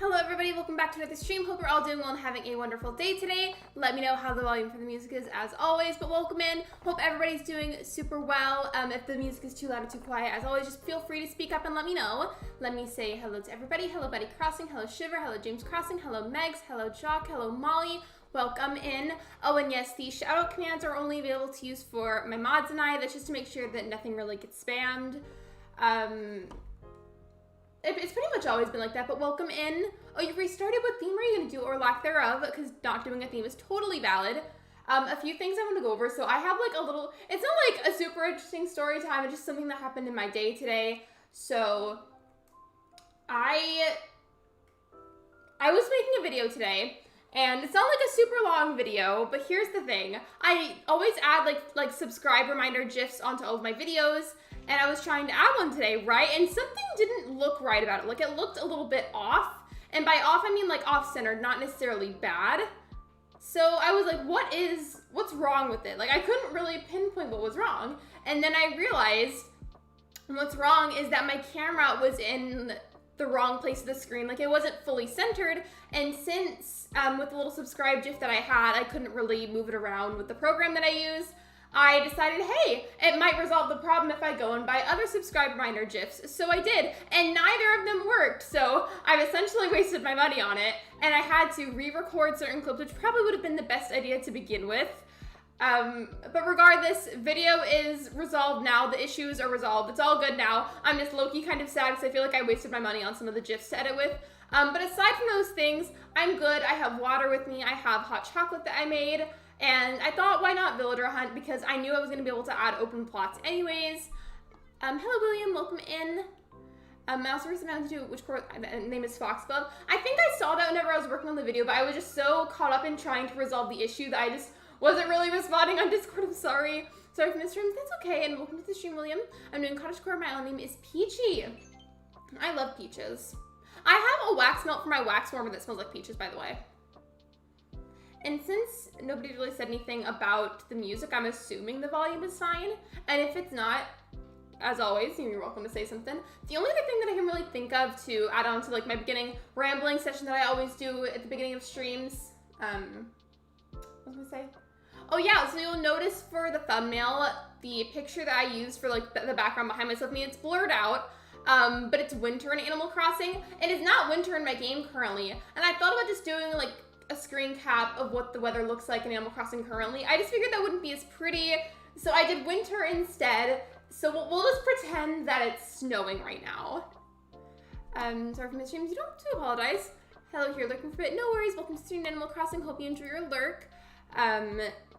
Hello everybody, welcome back to another stream. Hope you're all doing well and having a wonderful day today. Let me know how the volume for the music is as always, but welcome in. Hope everybody's doing super well. If the music is too loud or too quiet, as always, just feel free to speak up and let me know. Let me say hello to everybody. Hello Betty Crossing, hello Shiver, hello James Crossing, hello Megs, hello Jock, hello Molly. Welcome in. Oh, and yes, the shoutout commands are only available to use for my mods and I. That's just to make sure that nothing really gets spammed. It's pretty much always been like that, but welcome in. Oh, you restarted? What theme are you going to do, or lack thereof? Because not doing a theme is totally valid. A few things I want to go over. So I have like a little, it's not like a super interesting story time, it's just something that happened in my day today. So I was making a video today, and it's not like a super long video, but here's the thing. I always add like subscribe reminder GIFs onto all of my videos, and I was trying to add one today, right? And something didn't look right about it. Like, it looked a little bit off. And by off, I mean like off-centered, not necessarily bad. So I was like, what's wrong with it? Like, I couldn't really pinpoint what was wrong. And then I realized what's wrong is that my camera was in the wrong place of the screen. Like, it wasn't fully centered. And since with the little subscribe GIF that I had, I couldn't really move it around with the program that I use, I decided, hey, it might resolve the problem if I go and buy other subscribe reminder GIFs. So I did, and neither of them worked. So I've essentially wasted my money on it, and I had to re-record certain clips, which probably would have been the best idea to begin with. But regardless, video is resolved now. The issues are resolved. It's all good now. I'm just low-key kind of sad because I feel like I wasted my money on some of the GIFs to edit with. But aside from those things, I'm good. I have water with me. I have hot chocolate that I made. And I thought, why not villager hunt? Because I knew I was going to be able to add open plots anyways. Hello, William. Welcome in. I also recently to do which course. Name is Foxglove. I think I saw that whenever I was working on the video, but I was just so caught up in trying to resolve the issue that I just wasn't really responding on Discord. I'm sorry. Sorry for the stream. That's okay. And welcome to the stream, William. I'm doing cottagecore. My own name is Peachy. I love peaches. I have a wax melt for my wax warmer that smells like peaches, by the way. And since nobody really said anything about the music, I'm assuming the volume is fine. And if it's not, as always, you're welcome to say something. The only other thing that I can really think of to add on to like my beginning rambling session that I always do at the beginning of streams, what was I gonna say? Oh yeah, so you'll notice for the thumbnail, the picture that I use for like the background behind myself, it's blurred out. But it's winter in Animal Crossing. It is not winter in my game currently. And I thought about just doing like a screen cap of what the weather looks like in Animal Crossing currently. I just figured that wouldn't be as pretty, so I did winter instead. So we'll just pretend that it's snowing right now. Sorry for the streams, you don't have to apologize. Hello here, lurking for it. No worries, welcome to stream Animal Crossing. Hope you enjoy your lurk.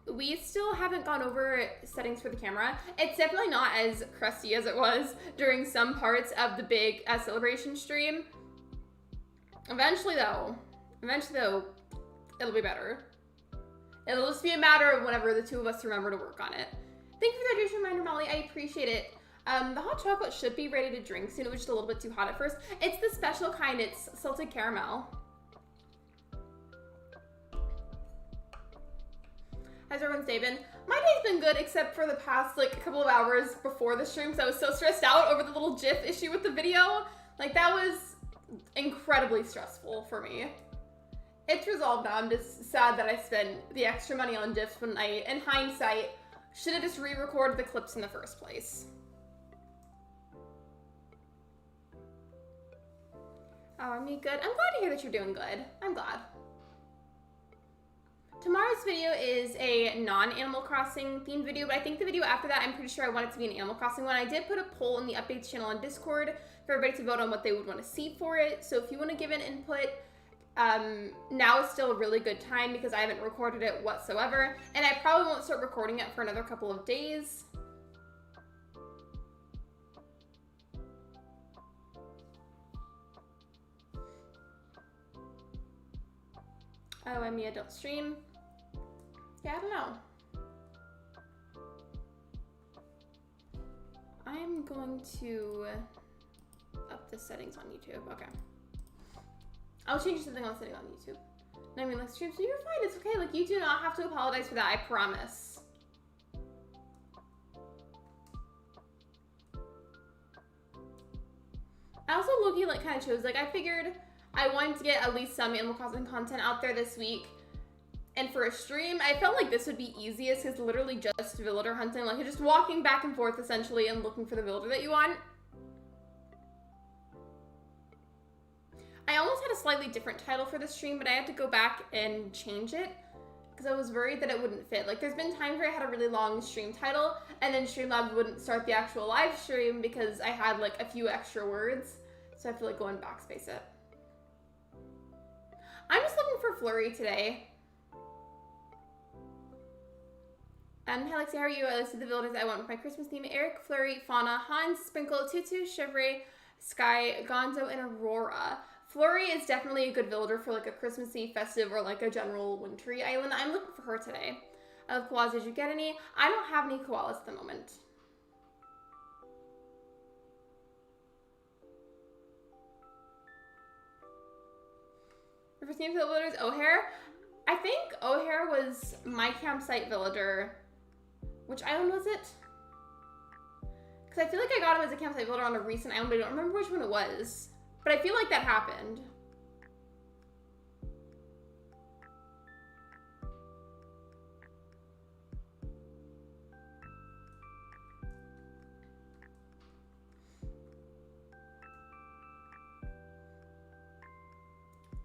We still haven't gone over settings for the camera. It's definitely not as crusty as it was during some parts of the big celebration stream. Eventually though, it'll be better. It'll just be a matter of whenever the two of us remember to work on it. Thank you for the hydration reminder, Molly. I appreciate it. The hot chocolate should be ready to drink soon. It was just a little bit too hot at first. It's the special kind. It's salted caramel. How's everyone's day been? My day's been good, except for the past like a couple of hours before the stream, so I was so stressed out over the little GIF issue with the video. Like, that was incredibly stressful for me. It's resolved now. I'm just sad that I spent the extra money on GIFs when I, in hindsight, should have just re-recorded the clips in the first place. Oh, I'm good. I'm glad to hear that you're doing good. I'm glad. Tomorrow's video is a non-Animal Crossing themed video, but I think the video after that, I'm pretty sure I want it to be an Animal Crossing one. I did put a poll in the updates channel on Discord for everybody to vote on what they would want to see for it. So if you want to give an input, now is still a really good time because I haven't recorded it whatsoever, and I probably won't start recording it for another couple of days. Oh, I'm the adult stream. Yeah, I don't know. I'm going to up the settings on YouTube. Okay. I'll change something on setting on YouTube. I mean, like, stream, so you're fine. It's okay. Like, you do not have to apologize for that. I promise. I also low-key, like, kind of chose. Like, I figured I wanted to get at least some Animal Crossing content out there this week. And for a stream, I felt like this would be easiest because literally just villager hunting. Like, you're just walking back and forth essentially and looking for the villager that you want. I almost had a slightly different title for the stream, but I had to go back and change it because I was worried that it wouldn't fit. Like, there's been times where I had a really long stream title and then Streamlabs wouldn't start the actual live stream because I had like a few extra words. So I have to like go and backspace it. I'm just looking for Flurry today. Hey Lexi, how are you? I listed the villagers I want with my Christmas theme. Eric, Flurry, Fauna, Hans, Sprinkle, Tutu, Chevrolet, Sky, Gonzo, and Aurora. Flurry is definitely a good villager for like a Christmassy, festive, or like a general wintry island. I'm looking for her today. I love koalas. Did you get any? I don't have any koalas at the moment. Your first name for the villager is O'Hare. I think O'Hare was my campsite villager. Which island was it? Because I feel like I got him as a campsite villager on a recent island, but I don't remember which one it was. But I feel like that happened.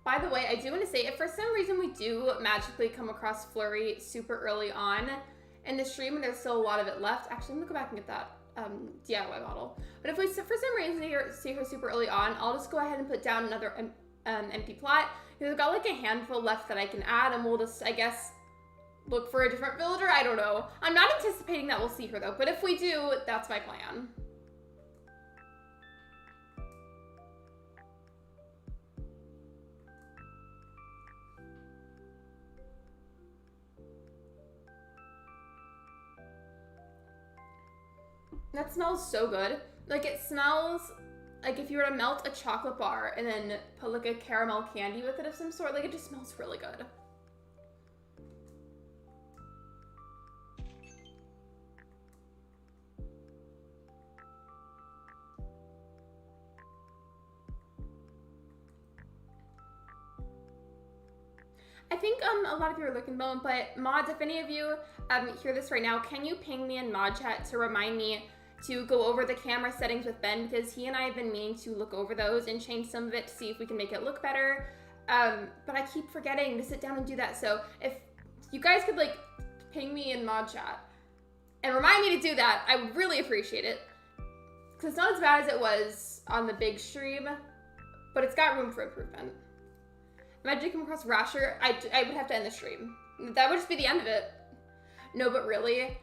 By the way, I do want to say, if for some reason we do magically come across Flurry super early on in the stream and there's still a lot of it left, actually, I'm going to go back and get that DIY bottle. But if we, for some reason, see her super early on, I'll just go ahead and put down another empty plot. Because I've got like a handful left that I can add, and we'll just, I guess, look for a different villager. I don't know. I'm not anticipating that we'll see her though, but if we do, that's my plan. That smells so good. Like, it smells like if you were to melt a chocolate bar and then put like a caramel candy with it of some sort. Like, it just smells really good. I think a lot of you are looking at the moment, but mods, if any of you hear this right now, can you ping me in mod chat to remind me to go over the camera settings with Ben, because he and I have been meaning to look over those and change some of it to see if we can make it look better. But I keep forgetting to sit down and do that. So if you guys could like ping me in mod chat and remind me to do that, I would really appreciate it. Because it's not as bad as it was on the big stream, but it's got room for improvement. Imagine you come across Rasher, I would have to end the stream. That would just be the end of it. No, but really,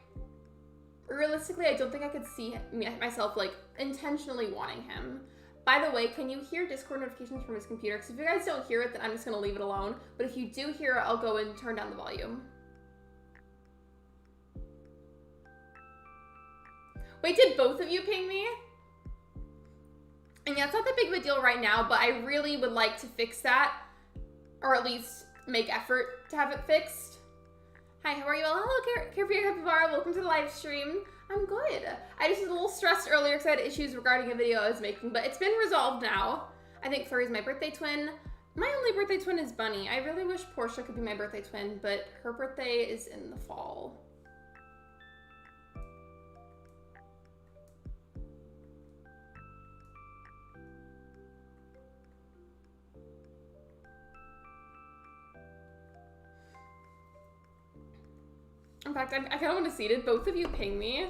realistically, I don't think I could see myself like intentionally wanting him. By the way, can you hear Discord notifications from his computer? Because if you guys don't hear it, then I'm just gonna leave it alone. But if you do hear it, I'll go and turn down the volume. Wait, did both of you ping me? And yeah, it's not that big of a deal right now, but I really would like to fix that. Or at least make effort to have it fixed. Hi, how are you all? Hello, Carefree Capybara. Welcome to the live stream. I'm good. I just was a little stressed earlier because I had issues regarding a video I was making, but it's been resolved now. I think Flurry's my birthday twin. My only birthday twin is Bunny. I really wish Portia could be my birthday twin, but her birthday is in the fall. In fact, I kind of want to see, did both of you ping me?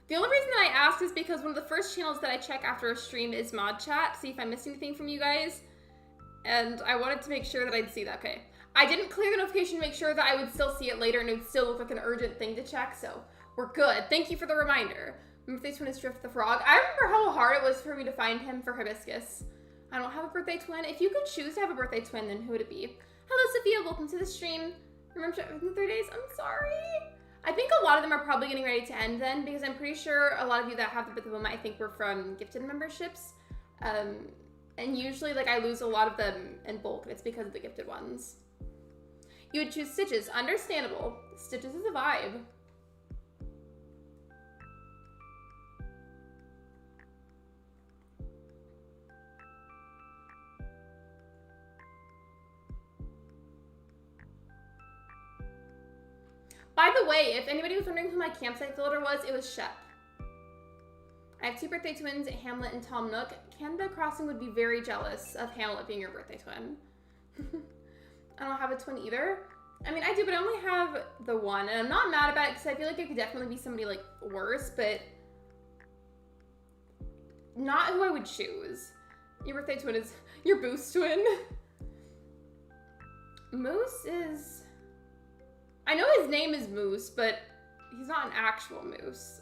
The only reason that I asked is because one of the first channels that I check after a stream is mod chat, see if I missed anything from you guys. And I wanted to make sure that I'd see that. Okay. I didn't clear the notification to make sure that I would still see it later and it would still look like an urgent thing to check, so we're good. Thank you for the reminder. Birthday twin is Drift the Frog. I remember how hard it was for me to find him for Hibiscus. I don't have a birthday twin. If you could choose to have a birthday twin, then who would it be? Hello, Sophia. Welcome to the stream. Remember within 3 days? I'm sorry. I think a lot of them are probably getting ready to end then, because I'm pretty sure a lot of you that have the moment I think were from gifted memberships. And usually like I lose a lot of them in bulk. It's because of the gifted ones. You would choose Stitches. Understandable. Stitches is a vibe. By the way, if anybody was wondering who my campsite villager was, it was Shep. I have 2 birthday twins, Hamlet and Tom Nook. Canada Crossing would be very jealous of Hamlet being your birthday twin. I don't have a twin either. I mean, I do, but I only have the one, and I'm not mad about it because I feel like it could definitely be somebody like worse, but not who I would choose. Your birthday twin is your boost twin. Moose is... I know his name is Moose, but he's not an actual moose.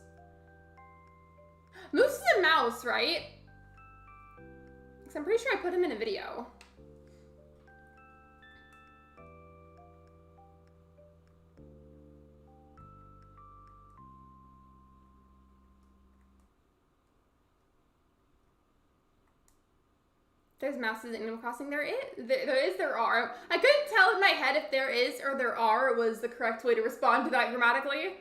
Moose is a mouse, right? Because I'm pretty sure I put him in a video. There's mouses in Animal Crossing. There are. I couldn't tell in my head if there is or there are was the correct way to respond to that grammatically.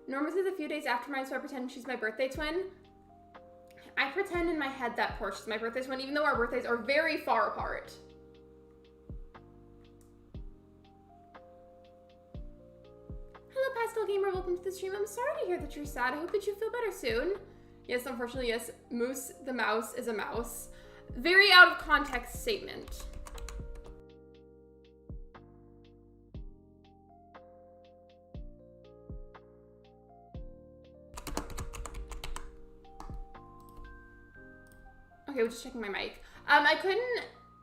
Norma says a few days after mine, so I pretend she's my birthday twin. I pretend in my head that Portia's my birthday twin, even though our birthdays are very far apart. Hello, Pastel Gamer. Welcome to the stream. I'm sorry to hear that you're sad. I hope that you feel better soon. Yes, unfortunately, yes. Moose the mouse is a mouse. Very out of context statement. Okay, we're just checking my mic. I couldn't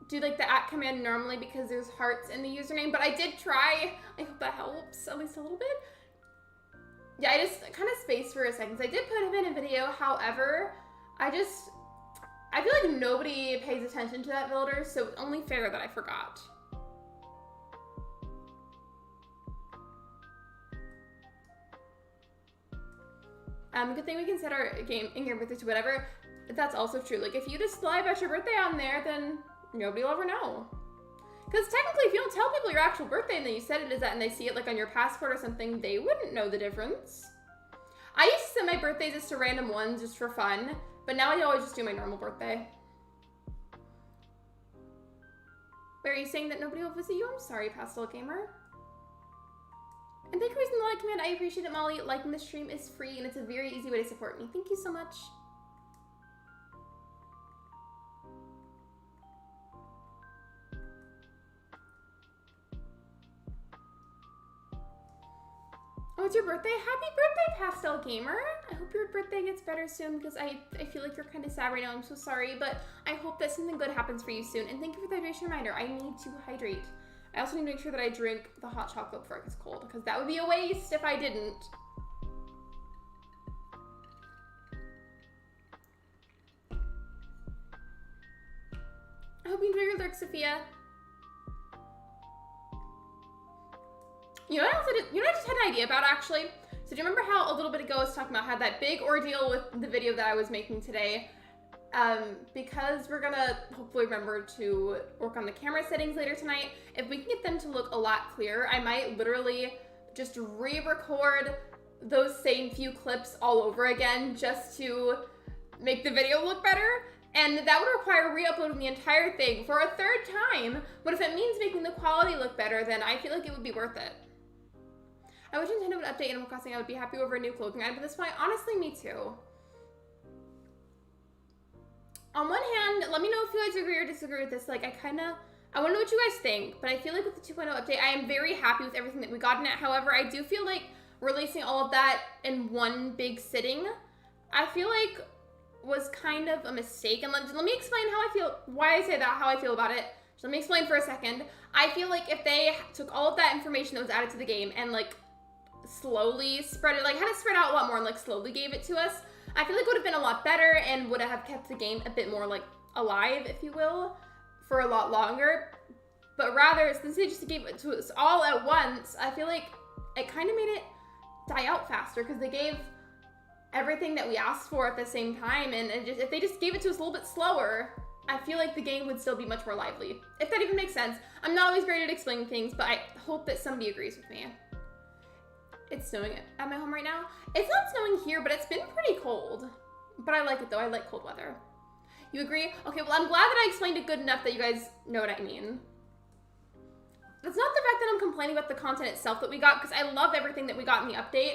do like the @ command normally because there's hearts in the username, but I did try. I hope that helps at least a little bit. Yeah, I just kind of spaced for a second. So I did put him in a video. However, I feel like nobody pays attention to that villager, so it's only fair that I forgot. Good thing we can set our in-game birthday to whatever. That's also true. Like, if you just lie about your birthday on there, then nobody will ever know. Because technically, if you don't tell people your actual birthday and then you set it as that and they see it like on your passport or something, they wouldn't know the difference. I used to set my birthdays as to random ones just for fun, but now I always just do my normal birthday. Wait, are you saying that nobody will visit you? I'm sorry, Pastel Gamer. And thank you for using the like command. I appreciate it, Molly. Liking the stream is free and it's a very easy way to support me. Thank you so much. Oh, it's your birthday? Happy birthday, Pastel Gamer. I hope your birthday gets better soon because I feel like you're kind of sad right now. I'm so sorry, but I hope that something good happens for you soon. And thank you for the hydration reminder. I need to hydrate. I also need to make sure that I drink the hot chocolate before it gets cold because that would be a waste if I didn't. I hope you enjoy your Lurk, Sophia. You know what I also did? You know what I just had an idea about actually? So do you remember how a little bit ago I was talking about I had that big ordeal with the video that I was making today? Because we're gonna hopefully remember to work on the camera settings later tonight. If we can get them to look a lot clearer, I might literally just re-record those same few clips all over again just to make the video look better. And that would require re-uploading the entire thing for a 3rd time. But if it means making the quality look better, then I feel like it would be worth it. I wish Nintendo would update Animal Crossing. I would be happy over a new clothing item at this point. Honestly, me too. On one hand, let me know if you guys agree or disagree with this. Like, I want to know what you guys think, but I feel like with the 2.0 update, I am very happy with everything that we got in it. However, I do feel like releasing all of that in one big sitting, I feel like was kind of a mistake. And let me explain how I feel, why I say that, how I feel about it. So let me explain for a second. I feel like if they took all of that information that was added to the game and like slowly spread it, like had it spread out a lot more and like slowly gave it to us, I feel like it would have been a lot better and would have kept the game a bit more like alive, if you will, for a lot longer. But rather, since they just gave it to us all at once, I feel like it kind of made it die out faster because they gave everything that we asked for at the same time, and if they just gave it to us a little bit slower, I feel like the game would still be much more lively. If that even makes sense. I'm not always great at explaining things, but I hope that somebody agrees with me. It's snowing at my home right now. It's not snowing here, but it's been pretty cold. But I like it though, I like cold weather. You agree? Okay, well I'm glad that I explained it good enough that you guys know what I mean. that's not the fact that I'm complaining about the content itself that we got, because I love everything that we got in the update.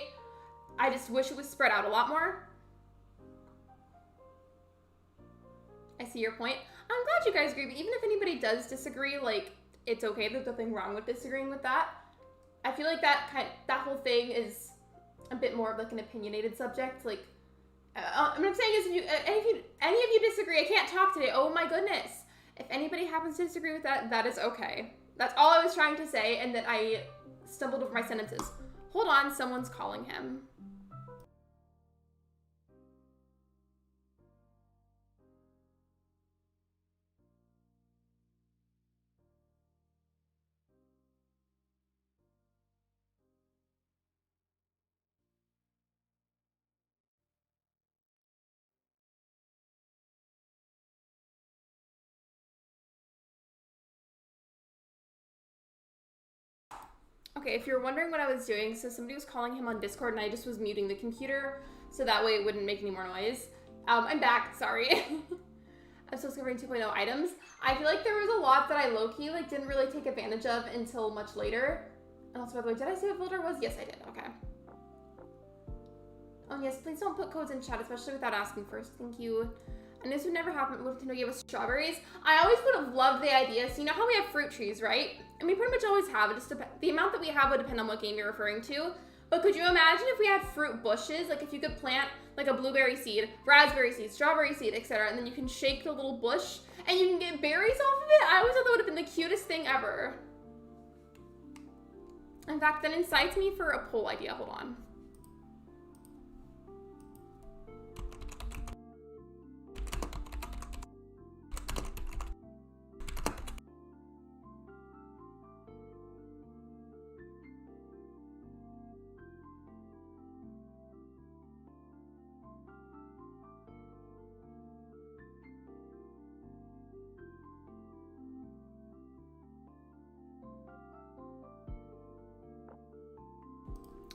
I just wish it was spread out a lot more. I see your point. I'm glad you guys agree, but even if anybody does disagree, like, it's okay. There's nothing wrong with disagreeing with that. I feel like that whole thing is a bit more of like an opinionated subject. Like, what I'm saying is, if any of you disagree, I can't talk today. Oh my goodness. If anybody happens to disagree with that, that is okay. That's all I was trying to say, and that I stumbled over my sentences. Hold on, someone's calling him. Okay, if you're wondering what I was doing, so somebody was calling him on Discord and I just was muting the computer so that way it wouldn't make any more noise. I'm back, sorry. I'm still discovering 2.0 items. I feel like there was a lot that I low-key like didn't really take advantage of until much later. And also, by the way, did I say what folder was? Yes, I did, okay. Oh yes, please don't put codes in chat, especially without asking first. Thank you. And this would never happen with Nintendo gave us strawberries. I always would have loved the idea. So you know how we have fruit trees, right? And we pretty much always have. It just the amount that we have would depend on what game you're referring to. But could you imagine if we had fruit bushes? Like if you could plant like a blueberry seed, raspberry seed, strawberry seed, etc. And then you can shake the little bush and you can get berries off of it. I always thought that would have been the cutest thing ever. In fact, that incites me for a poll idea. Hold on.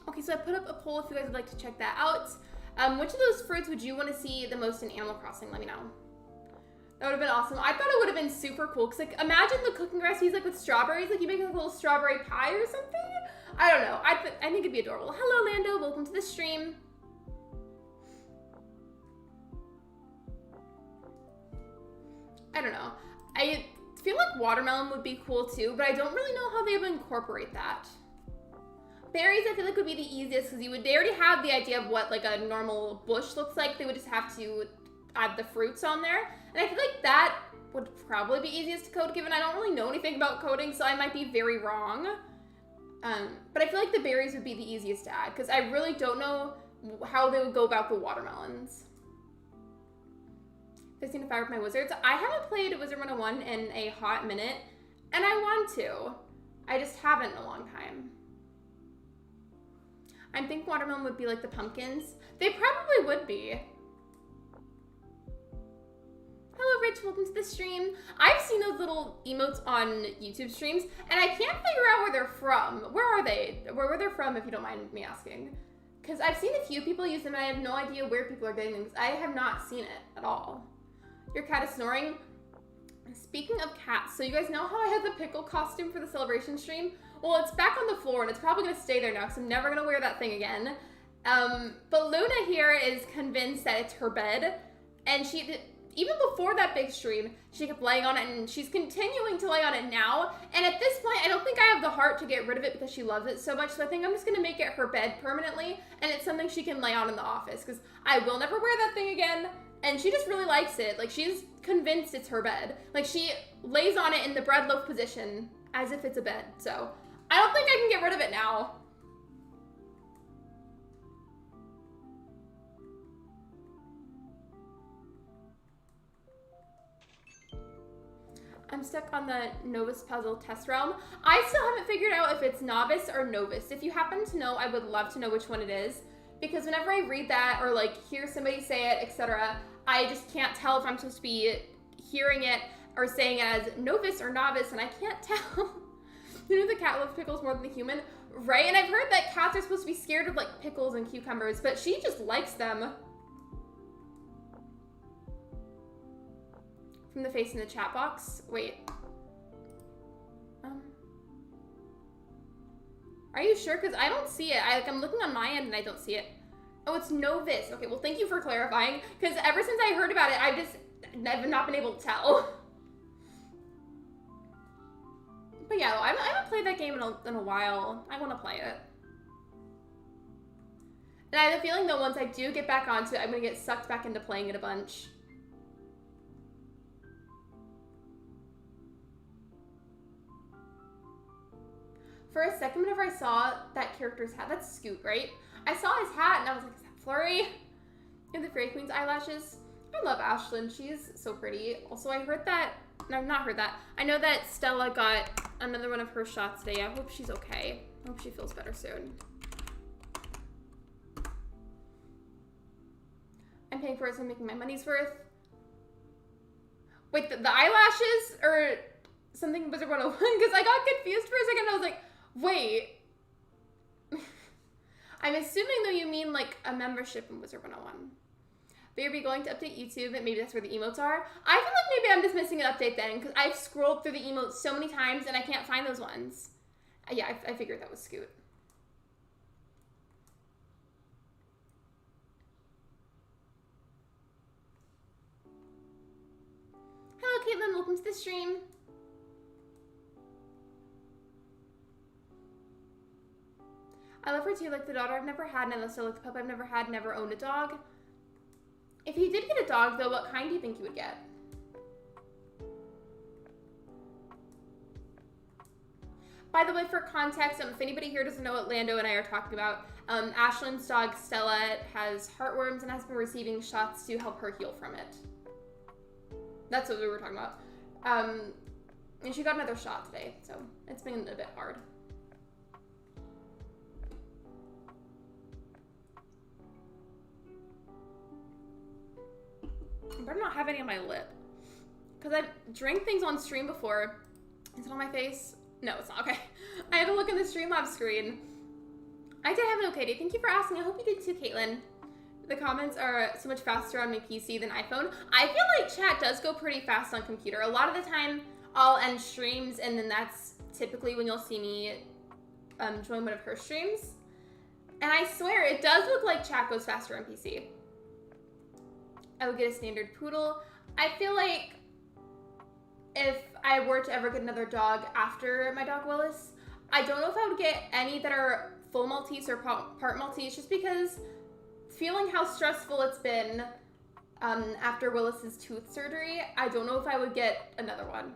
Okay, so I put up a poll if you guys would like to check that out. Which of those fruits would you want to see the most in Animal Crossing? Let me know. That would have been awesome. I thought it would have been super cool. Because, like, imagine the cooking recipes, like, with strawberries. Like, you make, like, a little strawberry pie or something. I don't know. I think it'd be adorable. Hello, Lando. Welcome to the stream. I don't know. I feel like watermelon would be cool, too. But I don't really know how they would incorporate that. Berries, I feel like would be the easiest because they already have the idea of what like a normal bush looks like. They would just have to add the fruits on there. And I feel like that would probably be easiest to code given I don't really know anything about coding, so I might be very wrong. But I feel like the berries would be the easiest to add because I really don't know how they would go about the watermelons. 15 to 5 with my wizards. I haven't played Wizard 101 in a hot minute, and I want to. I just haven't in a long time. I think watermelon would be like the pumpkins. They probably would be. Hello, Rich. Welcome to the stream. I've seen those little emotes on YouTube streams, and I can't figure out where they're from. Where are they? Where they're from, if you don't mind me asking. Because I've seen a few people use them, and I have no idea where people are getting them. I have not seen it at all. Your cat is snoring. Speaking of cats, so you guys know how I had the pickle costume for the celebration stream? Well, it's back on the floor, and it's probably going to stay there now because I'm never going to wear that thing again. But Luna here is convinced that it's her bed, and even before that big stream, she kept laying on it, and she's continuing to lay on it now. And at this point, I don't think I have the heart to get rid of it because she loves it so much, so I think I'm just going to make it her bed permanently, and it's something she can lay on in the office because I will never wear that thing again, and she just really likes it. Like, she's convinced it's her bed. Like, she lays on it in the bread loaf position as if it's a bed, so I don't think I can get rid of it now. I'm stuck on the Novice Puzzle test realm. I still haven't figured out if it's Novice or Novus. If you happen to know, I would love to know which one it is. Because whenever I read that or like hear somebody say it, etc., I just can't tell if I'm supposed to be hearing it or saying it as Novice or Novice, and I can't tell. You know the cat loves pickles more than the human? Right? And I've heard that cats are supposed to be scared of like pickles and cucumbers, but she just likes them. From the face in the chat box. Wait. Are you sure? Because I don't see it. I'm looking on my end and I don't see it. Oh, it's Novice. Okay, well, thank you for clarifying. Because ever since I heard about it, I've not been able to tell. But yeah, I haven't played that game in a while. I want to play it. And I have a feeling that once I do get back onto it, I'm going to get sucked back into playing it a bunch. For a second, whenever I saw that character's hat, that's Scoot, right? I saw his hat and I was like, is that Flurry? And the Fairy Queen's eyelashes. I love Ashlyn. She's so pretty. Also, I heard that, no, I've not heard that. I know that Stella got another one of her shots today. I hope she's okay. I hope she feels better soon. I'm paying for it, so I'm making my money's worth. Wait, the eyelashes or something Wizard 101? Because I got confused for a second. I was like, wait. I'm assuming though you mean like a membership in Wizard 101. But you'll be going to update YouTube, and maybe that's where the emotes are. I feel like maybe I'm just missing an update then, because I've scrolled through the emotes so many times and I can't find those ones. Yeah, I figured that was Scoot. Hello, Caitlin. Welcome to the stream. I love her too, like the daughter I've never had, and I still like the pup I've never had, never owned a dog. If you did get a dog, though, what kind do you think you would get? By the way, for context, if anybody here doesn't know what Lando and I are talking about, Ashlyn's dog, Stella, has heartworms and has been receiving shots to help her heal from it. That's what we were talking about. And she got another shot today, so it's been a bit hard. I better not have any on my lip. Because I've drank things on stream before. Is it on my face? No, it's not. Okay. I had to look in the Streamlabs screen. I did have an okay day. Thank you for asking. I hope you did too, Caitlin. The comments are so much faster on my PC than iPhone. I feel like chat does go pretty fast on computer. A lot of the time, I'll end streams, and then that's typically when you'll see me join one of her streams. And I swear, it does look like chat goes faster on PC. I would get a standard poodle. I feel like if I were to ever get another dog after my dog Willis, I don't know if I would get any that are full Maltese or part Maltese, just because feeling how stressful it's been after Willis's tooth surgery, I don't know if I would get another one.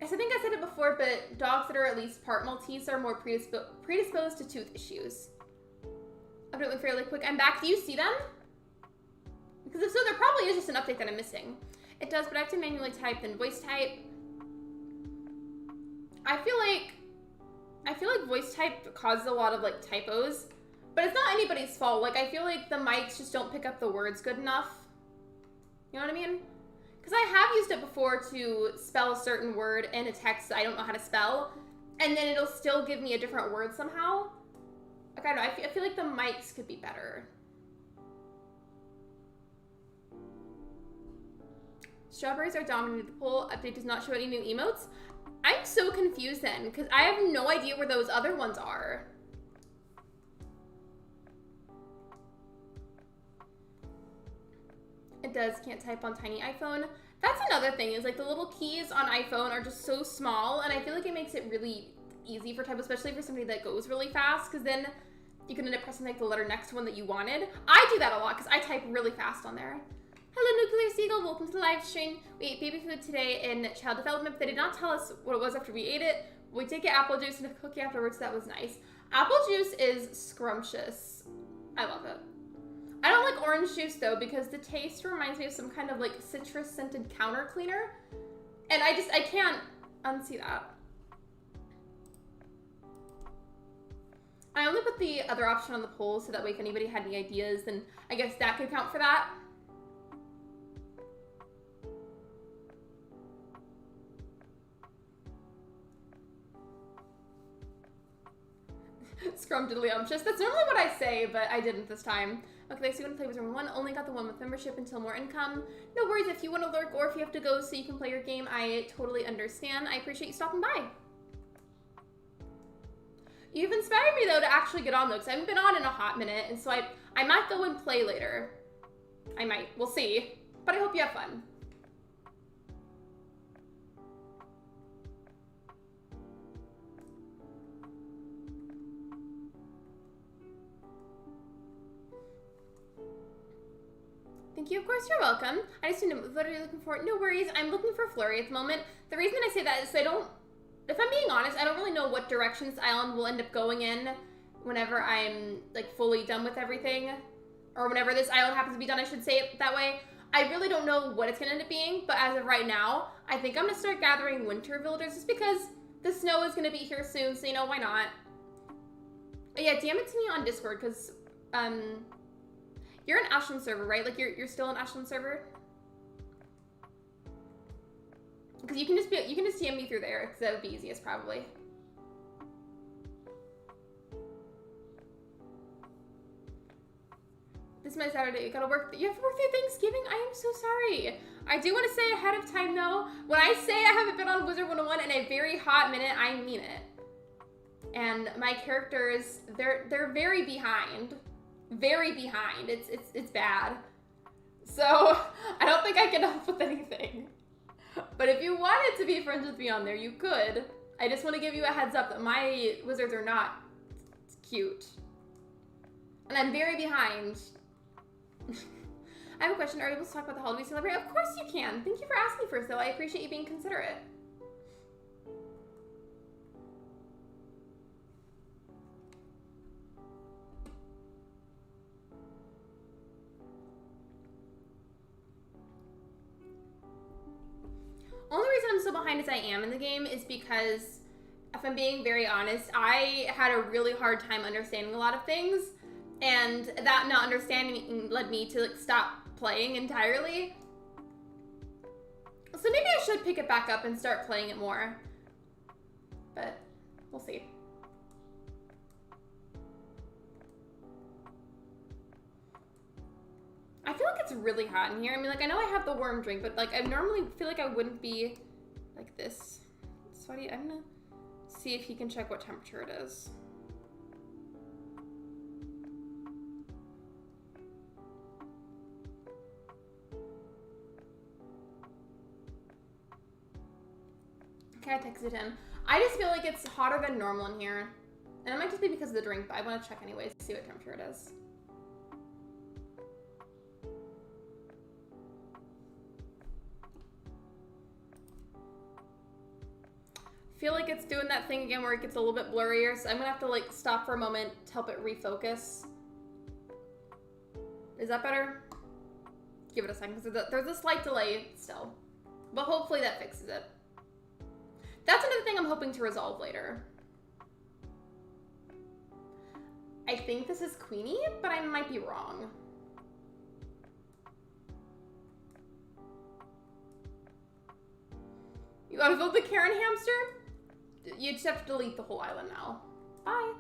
I think I said it before, but dogs that are at least part Maltese are more predisposed to tooth issues. Update went fairly quick. I'm back. Do you see them? Because if so, there probably is just an update that I'm missing. It does, but I have to manually type and voice type. I feel like voice type causes a lot of like typos, but it's not anybody's fault. Like, I feel like the mics just don't pick up the words good enough. You know what I mean? Because I have used it before to spell a certain word in a text that I don't know how to spell, and then it'll still give me a different word somehow. Like, I don't know, I feel like the mics could be better. Strawberries are dominating the poll. Update does not show any new emotes. I'm so confused then, because I have no idea where those other ones are. It does, can't type on tiny iPhone. That's another thing, is like the little keys on iPhone are just so small, and I feel like it makes it really easy for type, especially for somebody that goes really fast, because then you can end up pressing like the letter next to one that you wanted. I do that a lot, because I type really fast on there. Hello, Nuclear Seagull. Welcome to the live stream. We ate baby food today in child development, but they did not tell us what it was after we ate it. We did get apple juice and a cookie afterwards. That was nice. Apple juice is scrumptious. I love it. I don't like orange juice, though, because the taste reminds me of some kind of, like, citrus-scented counter cleaner. And I can't unsee that. I only put the other option on the poll so that way if anybody had any ideas, then I guess that could count for that. Scrumdiddlyumptious. That's normally what I say, but I didn't this time. Okay, so you want to play Wizard 1? Only got the one with membership until more income. No worries if you want to lurk or if you have to go so you can play your game. I totally understand. I appreciate you stopping by. You've inspired me, though, to actually get on, though, because I haven't been on in a hot minute, and so I might go and play later. I might. We'll see. But I hope you have fun. Thank you. Of course, you're welcome. I just didn't know what are you looking for. No worries. I'm looking for Flurry at the moment. The reason I say that is I don't, if I'm being honest, I don't really know what direction this island will end up going in whenever I'm like fully done with everything, or whenever this island happens to be done, I should say it that way. I really don't know what it's gonna end up being, but as of right now, I think I'm gonna start gathering winter villagers just because the snow is gonna be here soon, so you know, why not? But yeah, DM it to me on Discord, because you're an Ashland server, right? Like you're still an Ashland server? Because you can just DM me through there, because that would be easiest probably. This is my Saturday. You gotta work. You have to work through Thanksgiving. I am so sorry. I do want to say ahead of time though, when I say I haven't been on Wizard 101 in a very hot minute, I mean it. And my characters, they're very behind. Very behind. It's bad. So I don't think I can help with anything. But if you wanted to be friends with me on there, you could. I just want to give you a heads up that my wizards are not cute. And I'm very behind. I have a question. Are you able to talk about the holiday celebrate? Of course you can. Thank you for asking first, though. I appreciate you being considerate. Only reason I'm so behind as I am in the game is because, if I'm being very honest, I had a really hard time understanding a lot of things, and that not understanding led me to like stop playing entirely. So maybe I should pick it back up and start playing it more, but we'll see. I feel like it's really hot in here. I mean, like, I know I have the warm drink, but, like, I normally feel like I wouldn't be like this. Sweaty. I'm gonna see if he can check what temperature it is. Okay, I texted him. I just feel like it's hotter than normal in here. And it might just be because of the drink, but I want to check anyways to see what temperature it is. Feel like it's doing that thing again where it gets a little bit blurrier, so I'm gonna have to like stop for a moment to help it refocus. Is that better? Give it a second, because there's a slight delay still, but hopefully that fixes it. That's another thing I'm hoping to resolve later. I think this is Queenie, but I might be wrong. You gotta build the Karen hamster? You just have to delete the whole island now. Bye.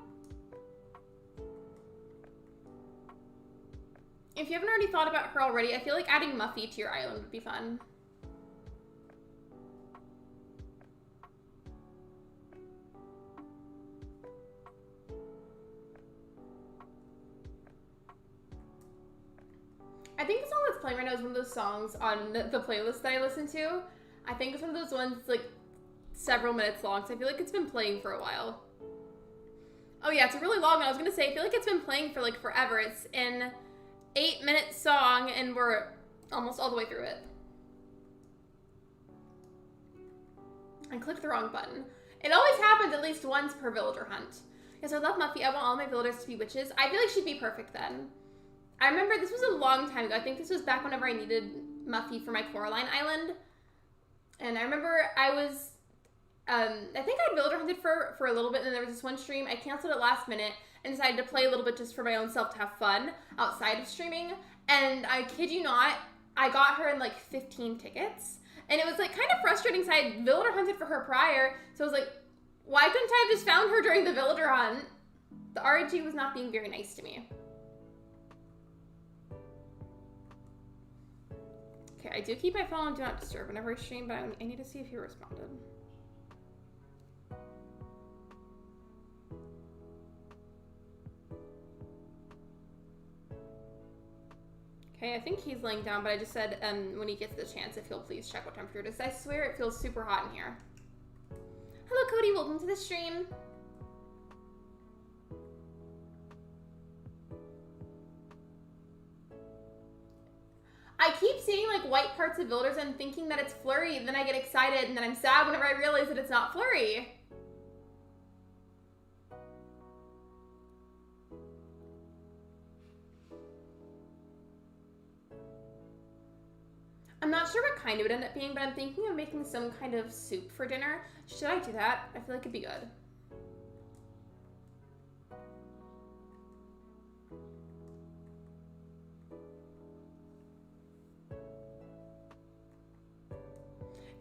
If you haven't already thought about her already, I feel like adding Muffy to your island would be fun. I think the song that's playing right now is one of those songs on the playlist that I listen to. I think it's one of those ones like several minutes long, so I feel like it's been playing for a while. Oh yeah, it's a really long one. I was gonna say, I feel like it's been playing for like forever. It's an 8-minute song and we're almost all the way through it. I clicked the wrong button. It always happens at least once per villager hunt. Yes, I love Muffy. I want all my villagers to be witches. I feel like she'd be perfect then. I remember this was a long time ago. I think this was back whenever I needed Muffy for my Coraline Island. And I remember I was, I think I'd villager hunted for a little bit, and then there was this one stream. I canceled it last minute and decided to play a little bit just for my own self to have fun outside of streaming. And I kid you not, I got her in like 15 tickets. And it was like kind of frustrating because I had villager hunted for her prior. So I was like, why couldn't I have just found her during the villager hunt? The RNG was not being very nice to me. Okay, I do keep my phone on Do Not Disturb whenever I stream, but I need to see if he responded. Okay, I think he's laying down, but I just said when he gets the chance, if he'll please check what temperature it is. I swear it feels super hot in here. Hello, Cody. Welcome to the stream. I keep seeing like white parts of Villagers and thinking that it's Flurry, then I get excited, and then I'm sad whenever I realize that it's not Flurry. I'm not sure what kind it would end up being, but I'm thinking of making some kind of soup for dinner. Should I do that? I feel like it'd be good.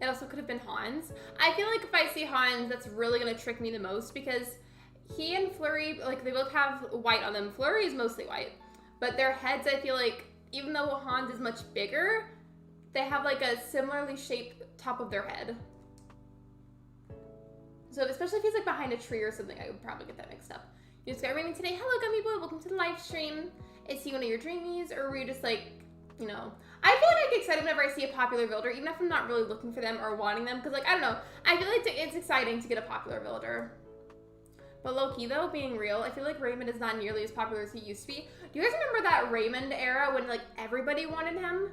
It also could have been Hans. I feel like if I see Hans, that's really going to trick me the most because he and Flurry, like they both have white on them. Flurry is mostly white, but their heads, I feel like, even though Hans is much bigger, they have like a similarly shaped top of their head. So especially if he's like behind a tree or something, I would probably get that mixed up. You just got Raymond today. Hello, Gummy Boy. Welcome to the live stream. Is he one of your dreamies, or were you just like, you know? I feel like I get excited whenever I see a popular villager, even if I'm not really looking for them or wanting them, because like, I don't know. I feel like it's exciting to get a popular villager. But low-key though, being real, I feel like Raymond is not nearly as popular as he used to be. Do you guys remember that Raymond era when like everybody wanted him?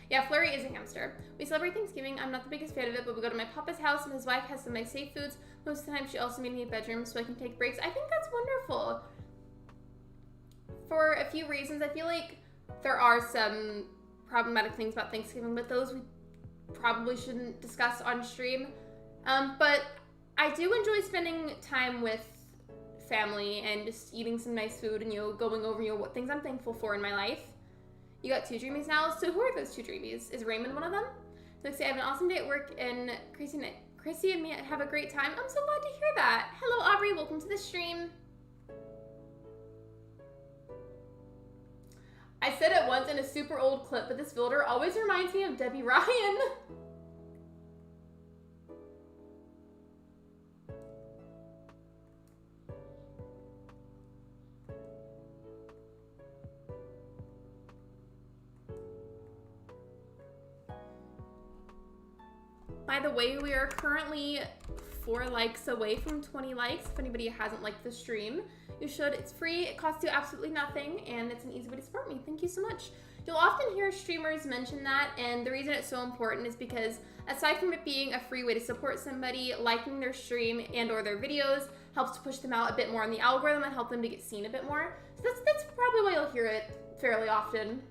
Yeah, Flurry is a hamster. We celebrate Thanksgiving. I'm not the biggest fan of it, but we go to my papa's house and his wife has some nice safe foods. Most of the time she also made me a bedroom so I can take breaks. I think that's wonderful. For a few reasons, I feel like there are some problematic things about Thanksgiving, but those we probably shouldn't discuss on stream. But I do enjoy spending time with family and just eating some nice food and, you know, going over, you know, what things I'm thankful for in my life. You got 2 dreamies now. So who are those 2 dreamies? Is Raymond one of them? So I have an awesome day at work and Chrissy and me have a great time. I'm so glad to hear that. Hello, Aubrey. Welcome to the stream. I said it once in a super old clip, but this villager always reminds me of Debbie Ryan. By the way, we are currently 4 likes away from 20 likes. If anybody hasn't liked the stream, you should. It's free, it costs you absolutely nothing, and it's an easy way to support me. Thank you so much. You'll often hear streamers mention that, and the reason it's so important is because aside from it being a free way to support somebody, liking their stream and or their videos helps to push them out a bit more on the algorithm and help them to get seen a bit more. So that's probably why you'll hear it fairly often.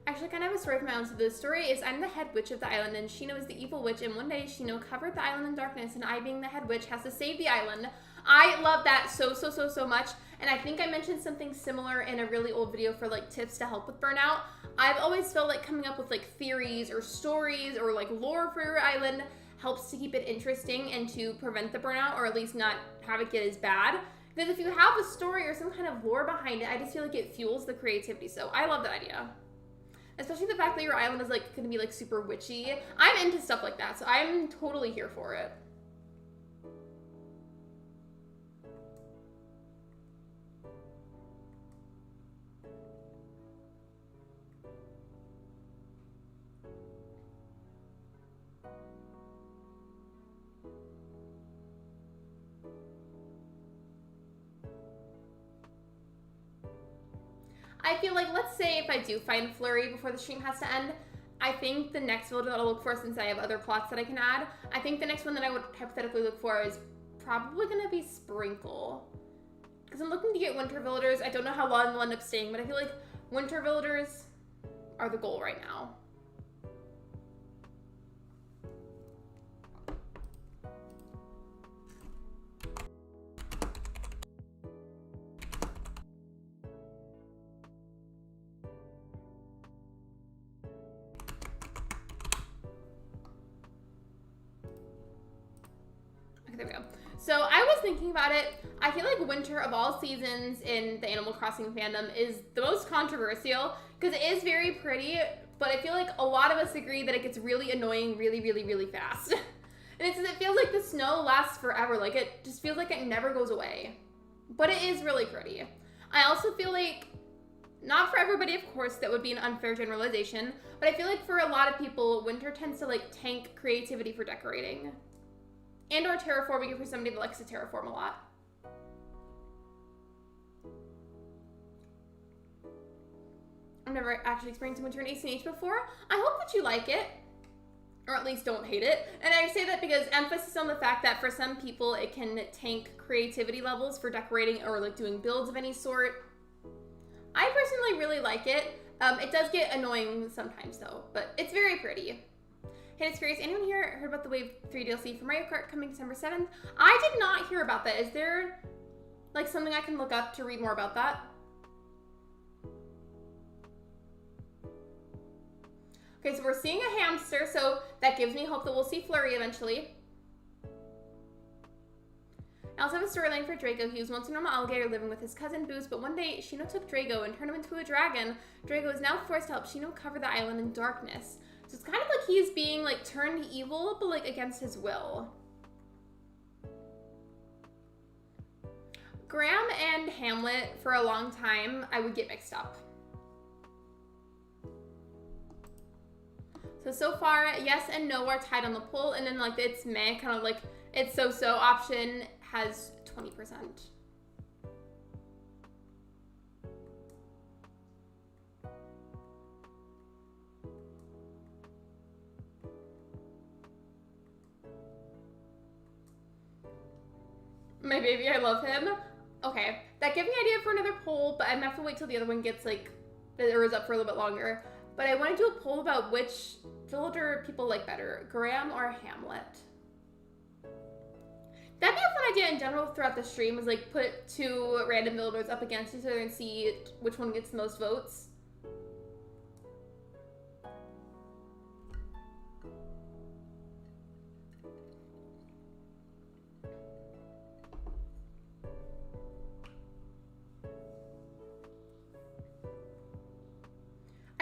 Actually, kind of have a story of my own. So the story is I'm the head witch of the island and Shino is the evil witch, and one day Shino covered the island in darkness and I, being the head witch, has to save the island. I love that so much, and I think I mentioned something similar in a really old video for like tips to help with burnout. I've always felt like coming up with like theories or stories or like lore for your island helps to keep it interesting and to prevent the burnout, or at least not have it get as bad. Because if you have a story or some kind of lore behind it, I just feel like it fuels the creativity. So I love that idea. Especially the fact that your island is like gonna be like super witchy. I'm into stuff like that, so I'm totally here for it. I feel like, let's say if I do find Flurry before the stream has to end, I think the next villager that I'll look for, since I have other plots that I can add, I think the next one that I would hypothetically look for is probably gonna be Sprinkle. Because I'm looking to get winter villagers. I don't know how long they'll end up staying, but I feel like winter villagers are the goal right now. There we go. So I was thinking about it. I feel like winter of all seasons in the Animal Crossing fandom is the most controversial because it is very pretty, but I feel like a lot of us agree that it gets really annoying really fast. And it feels like the snow lasts forever. Like it just feels like it never goes away. But it is really pretty. I also feel like, not for everybody, of course, that would be an unfair generalization, but I feel like for a lot of people, winter tends to like tank creativity for decorating. And or terraforming for somebody that likes to terraform a lot. I've never actually experienced winter in ACNH before. I hope that you like it, or at least don't hate it. And I say that because emphasis on the fact that for some people it can tank creativity levels for decorating or like doing builds of any sort. I personally really like it. It does get annoying sometimes though, but it's very pretty. Hey, it's curious, anyone here heard about the Wave 3 DLC for Mario Kart coming December 7th? I did not hear about that. Is there like something I can look up to read more about that? Okay, so we're seeing a hamster, so that gives me hope that we'll see Flurry eventually. I also have a storyline for Drago. He was once a normal alligator living with his cousin Boost, but one day Shino took Drago and turned him into a dragon. Drago is now forced to help Shino cover the island in darkness. So it's kind of like he's being like turned evil, but like against his will. Graham and Hamlet, for a long time, I would get mixed up. So far, yes and no are tied on the poll, and then like it's meh, kind of like it's so-so option has 20%. My baby, I love him. Okay, that gives me an idea for another poll, but I'm gonna have to wait till the other one gets like, or is up for a little bit longer. But I want to do a poll about which villager people like better, Graham or Hamlet. That'd be a fun idea in general throughout the stream, is like put two random villagers up against each other and see which one gets the most votes.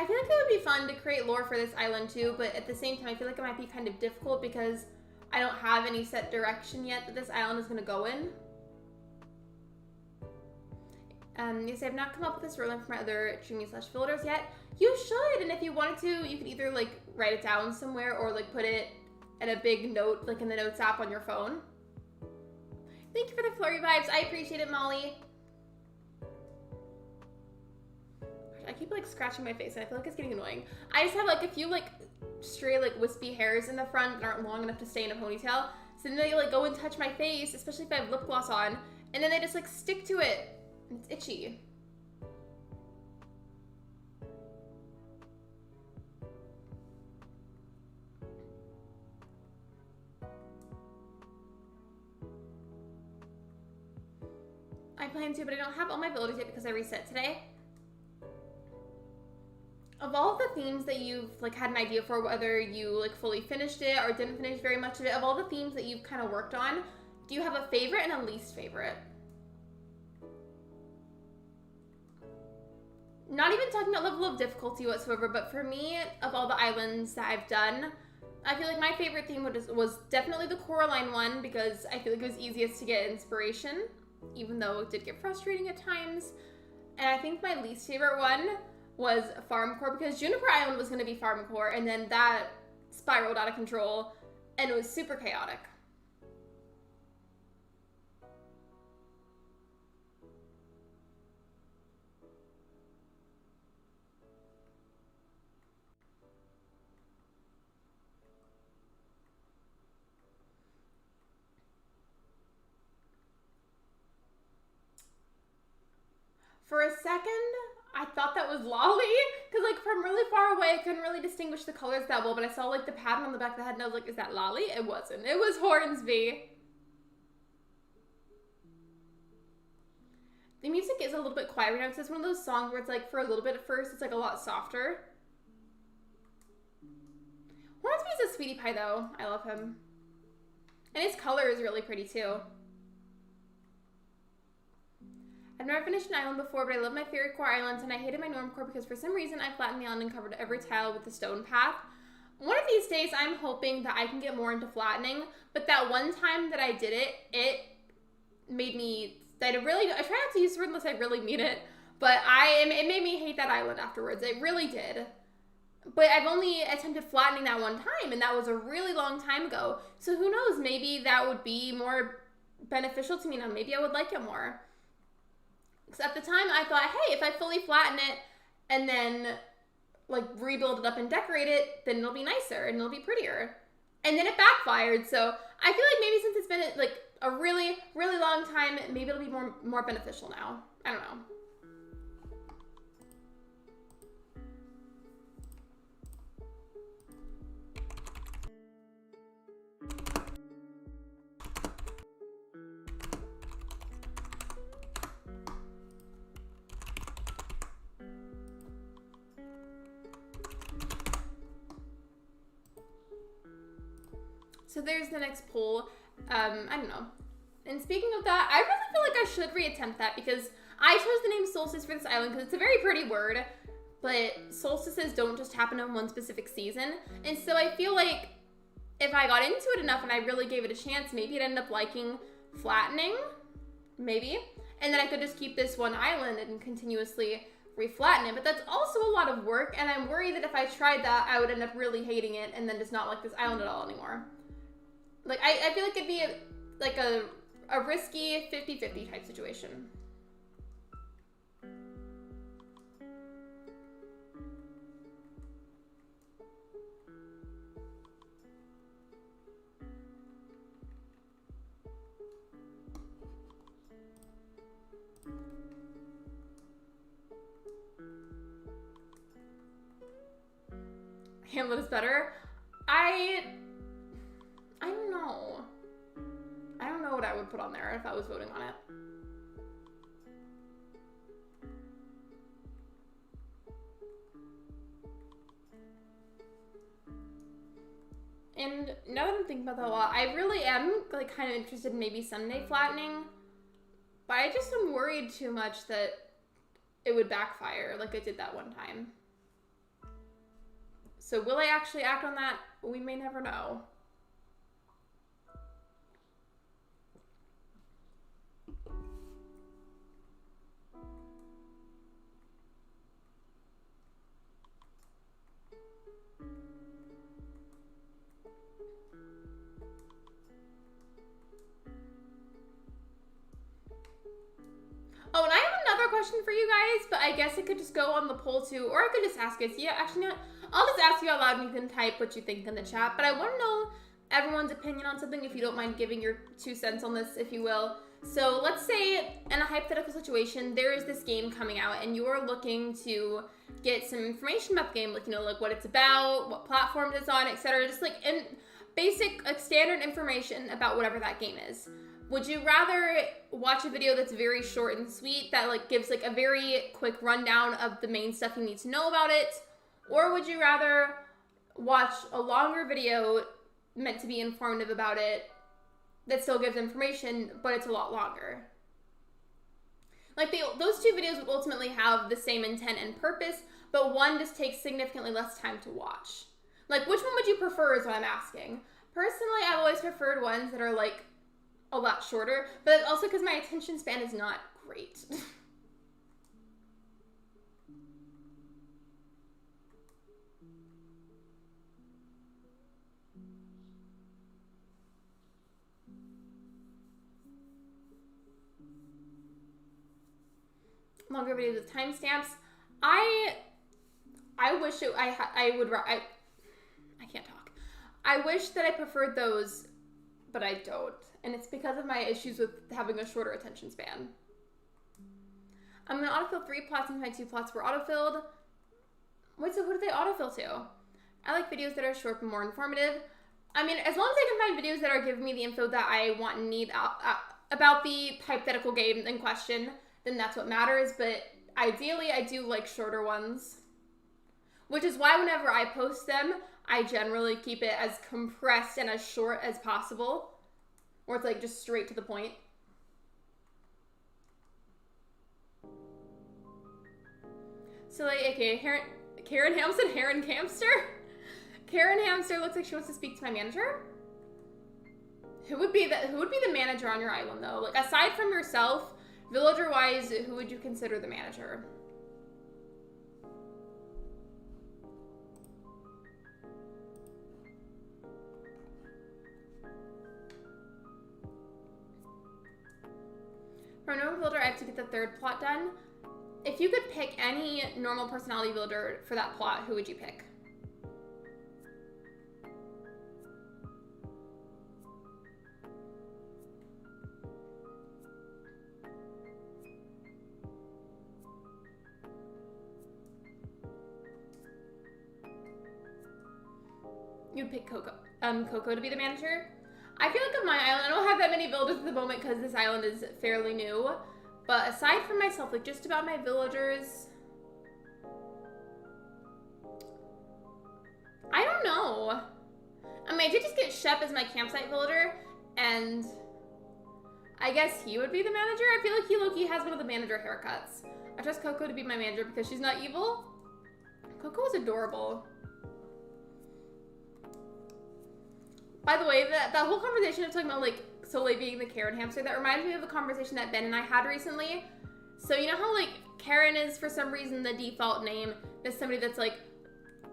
I feel like it would be fun to create lore for this island too, but at the same time I feel like it might be kind of difficult because I don't have any set direction yet that this island is going to go in. Yes, I have not come up with this storyline for my other streaming/villagers yet. You should, and if you wanted to, you could either like write it down somewhere or like put it at a big note, like in the notes app on your phone. Thank you for the flurry vibes. I appreciate it, Molly. I keep like scratching my face and I feel like it's getting annoying. I just have like a few like stray like wispy hairs in the front that aren't long enough to stay in a ponytail. So then they like go and touch my face, especially if I have lip gloss on, and then they just like stick to it. And it's itchy. I plan to, but I don't have all my abilities yet because I reset today. Of all of the themes that you've like had an idea for, whether you like fully finished it or didn't finish very much of it, of all the themes that you've kind of worked on, do you have a favorite and a least favorite? Not even talking about level of difficulty whatsoever, but for me, of all the islands that I've done, I feel like my favorite theme was definitely the Coraline one because I feel like it was easiest to get inspiration, even though it did get frustrating at times. And I think my least favorite one was Farmcore because Juniper Island was going to be Farmcore, and then that spiraled out of control and it was super chaotic. For a second, I thought that was Lolly, because like from really far away, I couldn't really distinguish the colors that well, but I saw like the pattern on the back of the head and I was like, is that Lolly? It wasn't. It was Hornsby. The music is a little bit quiet right now because it's one of those songs where it's like for a little bit at first, it's like a lot softer. Hornsby's a sweetie pie though. I love him. And his color is really pretty too. I've never finished an island before, but I love my fairy core islands, and I hated my norm core because for some reason I flattened the island and covered every tile with the stone path. One of these days, I'm hoping that I can get more into flattening, but that one time that I did it, it made me I try not to use the word unless I really mean it, but it made me hate that island afterwards. It really did. But I've only attempted flattening that one time, and that was a really long time ago. So who knows, maybe that would be more beneficial to me now. Maybe I would like it more. Because at the time I thought, hey, if I fully flatten it and then like rebuild it up and decorate it, then it'll be nicer and it'll be prettier. And then it backfired. So I feel like maybe since it's been like a really, really long time, maybe it'll be more beneficial now. I don't know. So there's the next poll. I don't know. And speaking of that, I really feel like I should reattempt that because I chose the name Solstice for this island because it's a very pretty word, but solstices don't just happen on one specific season. And so I feel like if I got into it enough and I really gave it a chance, maybe I'd end up liking flattening, maybe. And then I could just keep this one island and continuously reflatten it. But that's also a lot of work, and I'm worried that if I tried that, I would end up really hating it and then just not like this island at all anymore. Like, I feel like it'd be a risky 50-50 type situation. Hamlet is better. I don't know. I don't know what I would put on there if I was voting on it. And now that I'm thinking about that a lot, I really am like kind of interested in maybe Sunday flattening, but I just am worried too much that it would backfire like I did that one time. So will I actually act on that? We may never know. Oh, and I have another question for you guys, but I guess it could just go on the poll too, or I could just ask it. Yeah, actually, no, I'll just ask you out loud and you can type what you think in the chat. But I want to know everyone's opinion on something, if you don't mind giving your 2 cents on this, if you will. So let's say in a hypothetical situation, there is this game coming out and you're looking to get some information about the game, like, you know, like what it's about, what platform it's on, etc. Just like in basic, like standard information about whatever that game is. Would you rather watch a video that's very short and sweet that like gives like a very quick rundown of the main stuff you need to know about it? Or would you rather watch a longer video meant to be informative about it that still gives information, but it's a lot longer? Like those 2 videos would ultimately have the same intent and purpose, but one just takes significantly less time to watch. Like, which one would you prefer is what I'm asking. Personally, I've always preferred ones that are like a lot shorter, but also because my attention span is not great. Longer videos with timestamps. I wish I can't talk. I wish that I preferred those, but I don't. And it's because of my issues with having a shorter attention span. I'm going to autofill 3 plots since my 2 plots were autofilled. Wait, so who do they autofill to? I like videos that are short and more informative. I mean, as long as I can find videos that are giving me the info that I want and need about the hypothetical game in question, then that's what matters. But ideally, I do like shorter ones. Which is why whenever I post them, I generally keep it as compressed and as short as possible. Or it's like just straight to the point. So like, okay, Karen Hamster, Heron Camster? Karen Hamster looks like she wants to speak to my manager. Who would be the manager on your island though? Like aside from yourself, Villager-wise, who would you consider the manager? For a normal villager, I have to get the third plot done. If you could pick any normal personality villager for that plot, who would you pick? You'd pick Coco to be the manager? I feel like of my island, I don't have that many villagers at the moment because this island is fairly new. But aside from myself, like just about my villagers, I don't know. I mean, I did just get Shep as my campsite villager, and I guess he would be the manager. I feel like he low-key has one of the manager haircuts. I trust Coco to be my manager because she's not evil. Coco is adorable. By the way, that whole conversation of talking about like Soleil being the Karen hamster, that reminds me of a conversation that Ben and I had recently. So you know how like Karen is for some reason the default name is somebody that's like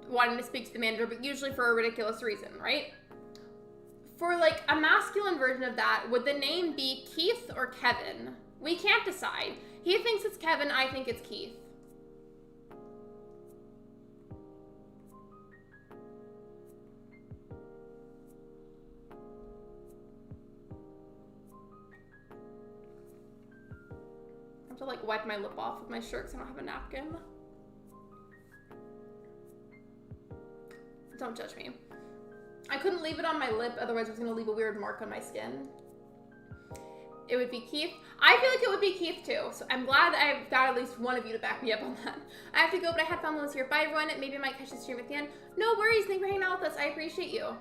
wanting to speak to the manager, but usually for a ridiculous reason, right? For like a masculine version of that, would the name be Keith or Kevin? We can't decide. He thinks it's Kevin, I think it's Keith. I have to like wipe my lip off with my shirt because I don't have a napkin. Don't judge me. I couldn't leave it on my lip, otherwise it was gonna leave a weird mark on my skin. It would be Keith. I feel like it would be Keith too, so I'm glad that I've got at least one of you to back me up on that. I have to go, but I had fun while I was here. Bye everyone, maybe I might catch the stream at the end. No worries, thanks for hanging out with us, I appreciate you.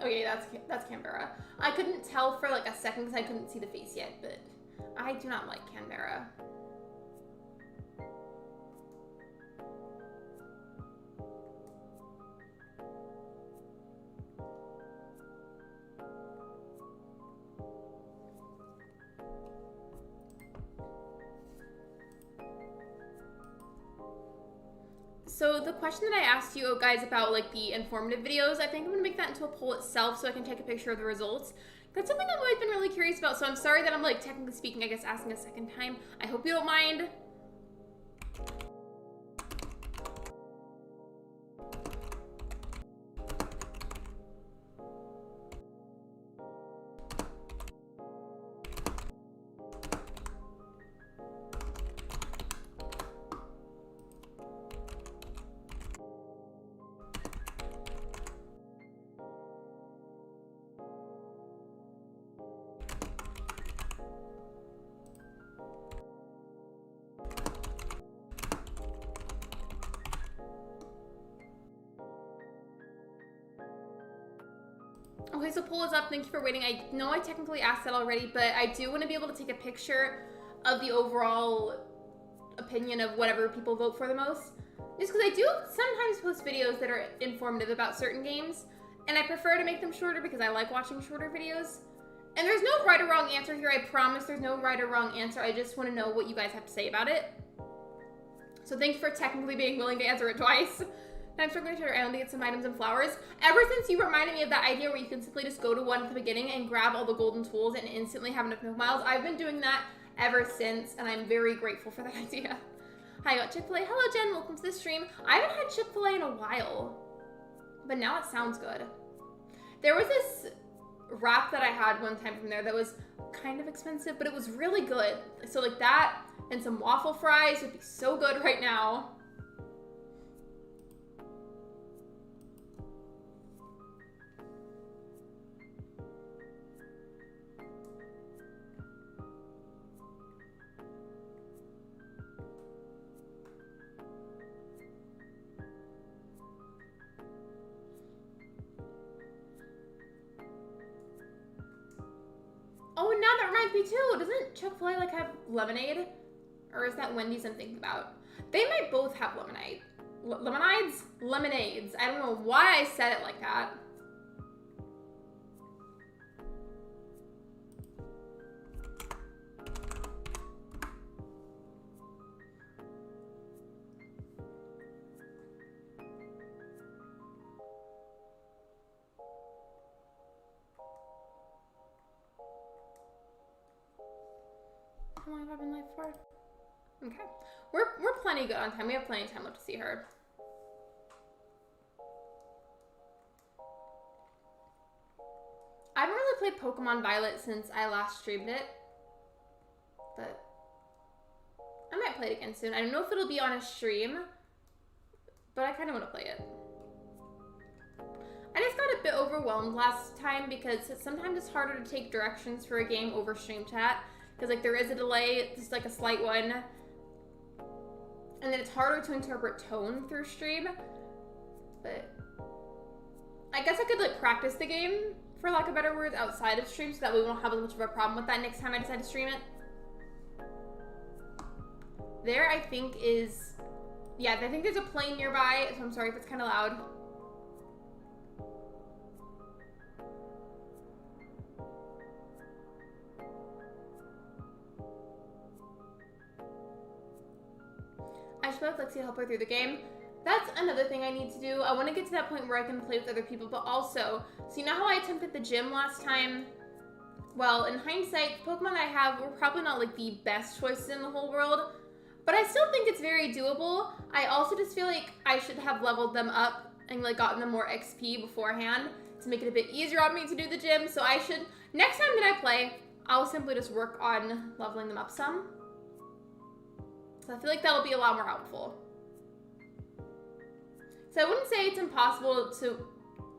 Okay, that's Canberra. I couldn't tell for like a second because I couldn't see the face yet, but I do not like Canberra. So the question that I asked you guys about like the informative videos, I think I'm gonna make that into a poll itself so I can take a picture of the results. That's something I've always been really curious about, so I'm sorry that I'm like technically speaking, I guess asking a second time. I hope you don't mind. Okay, so poll is up. Thank you for waiting. I know I technically asked that already, but I do want to be able to take a picture of the overall opinion of whatever people vote for the most. Just because I do sometimes post videos that are informative about certain games, and I prefer to make them shorter because I like watching shorter videos. And there's no right or wrong answer here. I promise there's no right or wrong answer. I just want to know what you guys have to say about it. So thank you for technically being willing to answer it twice. I'm struggling to your island to get some items and flowers. Ever since you reminded me of that idea where you can simply just go to one at the beginning and grab all the golden tools and instantly have enough milk miles, I've been doing that ever since, and I'm very grateful for that idea. Hi, I got Chick-fil-A. Hello, Jen. Welcome to the stream. I haven't had Chick-fil-A in a while, but now it sounds good. There was this wrap that I had one time from there that was kind of expensive, but it was really good. So like that and some waffle fries would be so good right now. Oh, and now that reminds me too. Doesn't Chick-fil-A like have lemonade? Or is that Wendy's I'm thinking about? They might both have lemonade. Lemonades? Lemonades. I don't know why I said it like that. How long have I been live for? Okay. We're plenty good on time. We have plenty of time left to see her. I haven't really played Pokemon Violet since I last streamed it. But I might play it again soon. I don't know if it'll be on a stream, but I kind of want to play it. I just got a bit overwhelmed last time because sometimes it's harder to take directions for a game over stream chat. Because, like, there is a delay, just, like, a slight one. And then it's harder to interpret tone through stream. But I guess I could, like, practice the game, for lack of better words, outside of stream so that we won't have as much of a problem with that next time I decide to stream it. There, I think, is... Yeah, I think there's a plane nearby, so I'm sorry if it's kind of loud. I should let Lexi help her through the game. That's another thing I need to do. I want to get to that point where I can play with other people, but also, so you know how I attempted the gym last time? Well, in hindsight, the Pokemon I have were probably not like the best choices in the whole world, but I still think it's very doable. I also just feel like I should have leveled them up and like gotten them more XP beforehand to make it a bit easier on me to do the gym. So I should, next time that I play, I'll simply just work on leveling them up some. So I feel like that'll be a lot more helpful. So I wouldn't say it's impossible to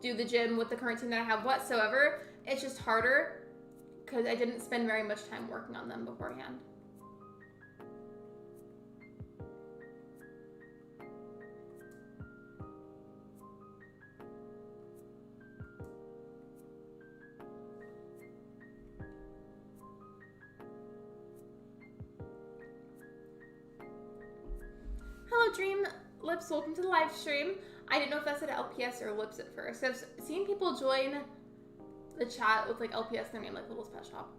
do the gym with the current team that I have whatsoever. It's just harder because I didn't spend very much time working on them beforehand. Hello, Dream Lips. Welcome to the live stream. I didn't know if that said LPS or Lips at first. I've seen people join the chat with like LPS in their name, like Little Pet Shop.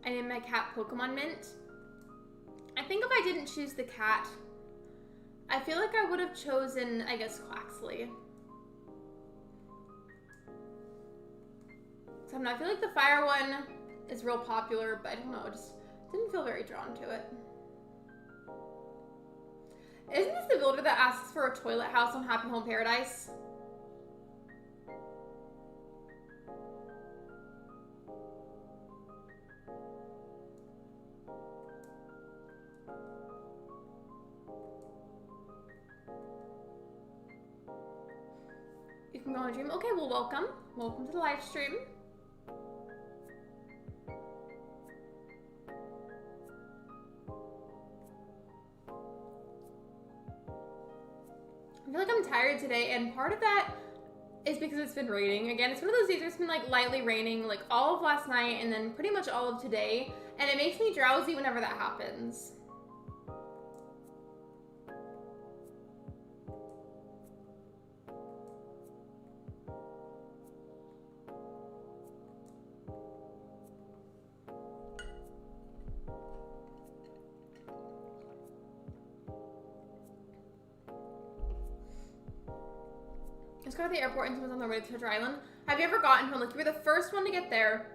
I named my cat Pokemon Mint. I think if I didn't choose the cat, I feel like I would have chosen, I guess, Quaxley. So I feel like the fire one is real popular, but I don't know, I just didn't feel very drawn to it. Isn't this the builder that asks for a toilet house on Happy Home Paradise? You can go on a dream. Okay, well, welcome. Welcome to the live stream. I feel like I'm tired today, and part of that is because it's been raining. Again, it's one of those days where it's been like lightly raining like all of last night and then pretty much all of today, and it makes me drowsy whenever that happens. Just got to the airport and someone's on their way to Treasure Island. Have you ever gotten to one? Like, you were the first one to get there,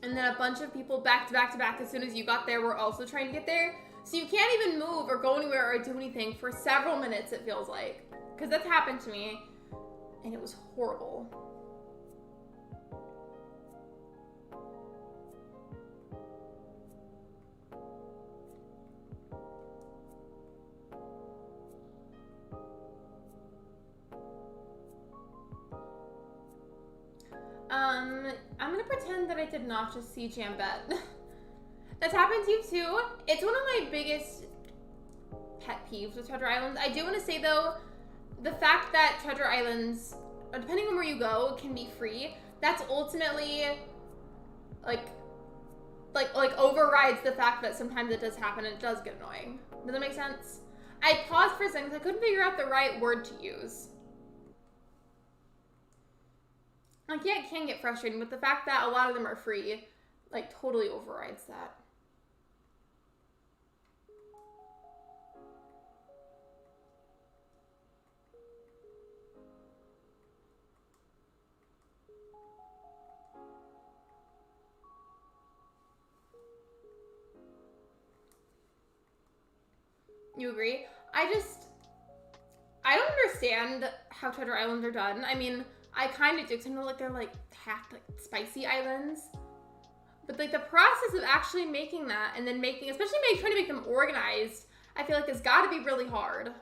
and then a bunch of people back to back to back as soon as you got there were also trying to get there. So you can't even move or go anywhere or do anything for several minutes, it feels like. Because that's happened to me, and it was horrible. I'm gonna pretend that I did not just see Jambette. That's happened to you too. It's one of my biggest pet peeves with Treasure Islands. I do want to say though, the fact that Treasure Islands, depending on where you go, can be free, that's ultimately like like overrides the fact that sometimes it does happen and it does get annoying. Does that make sense? I paused for a second because I couldn't figure out the right word to use. Like, yeah, it can get frustrating, but the fact that a lot of them are free, like, totally overrides that. You agree? I don't understand how Treasure Islands are done. I mean, I kind of do, because I know, like, they're, like, half, like, spicy islands. But, like, the process of actually making that, and then making, especially trying to make them organized, I feel like has got to be really hard.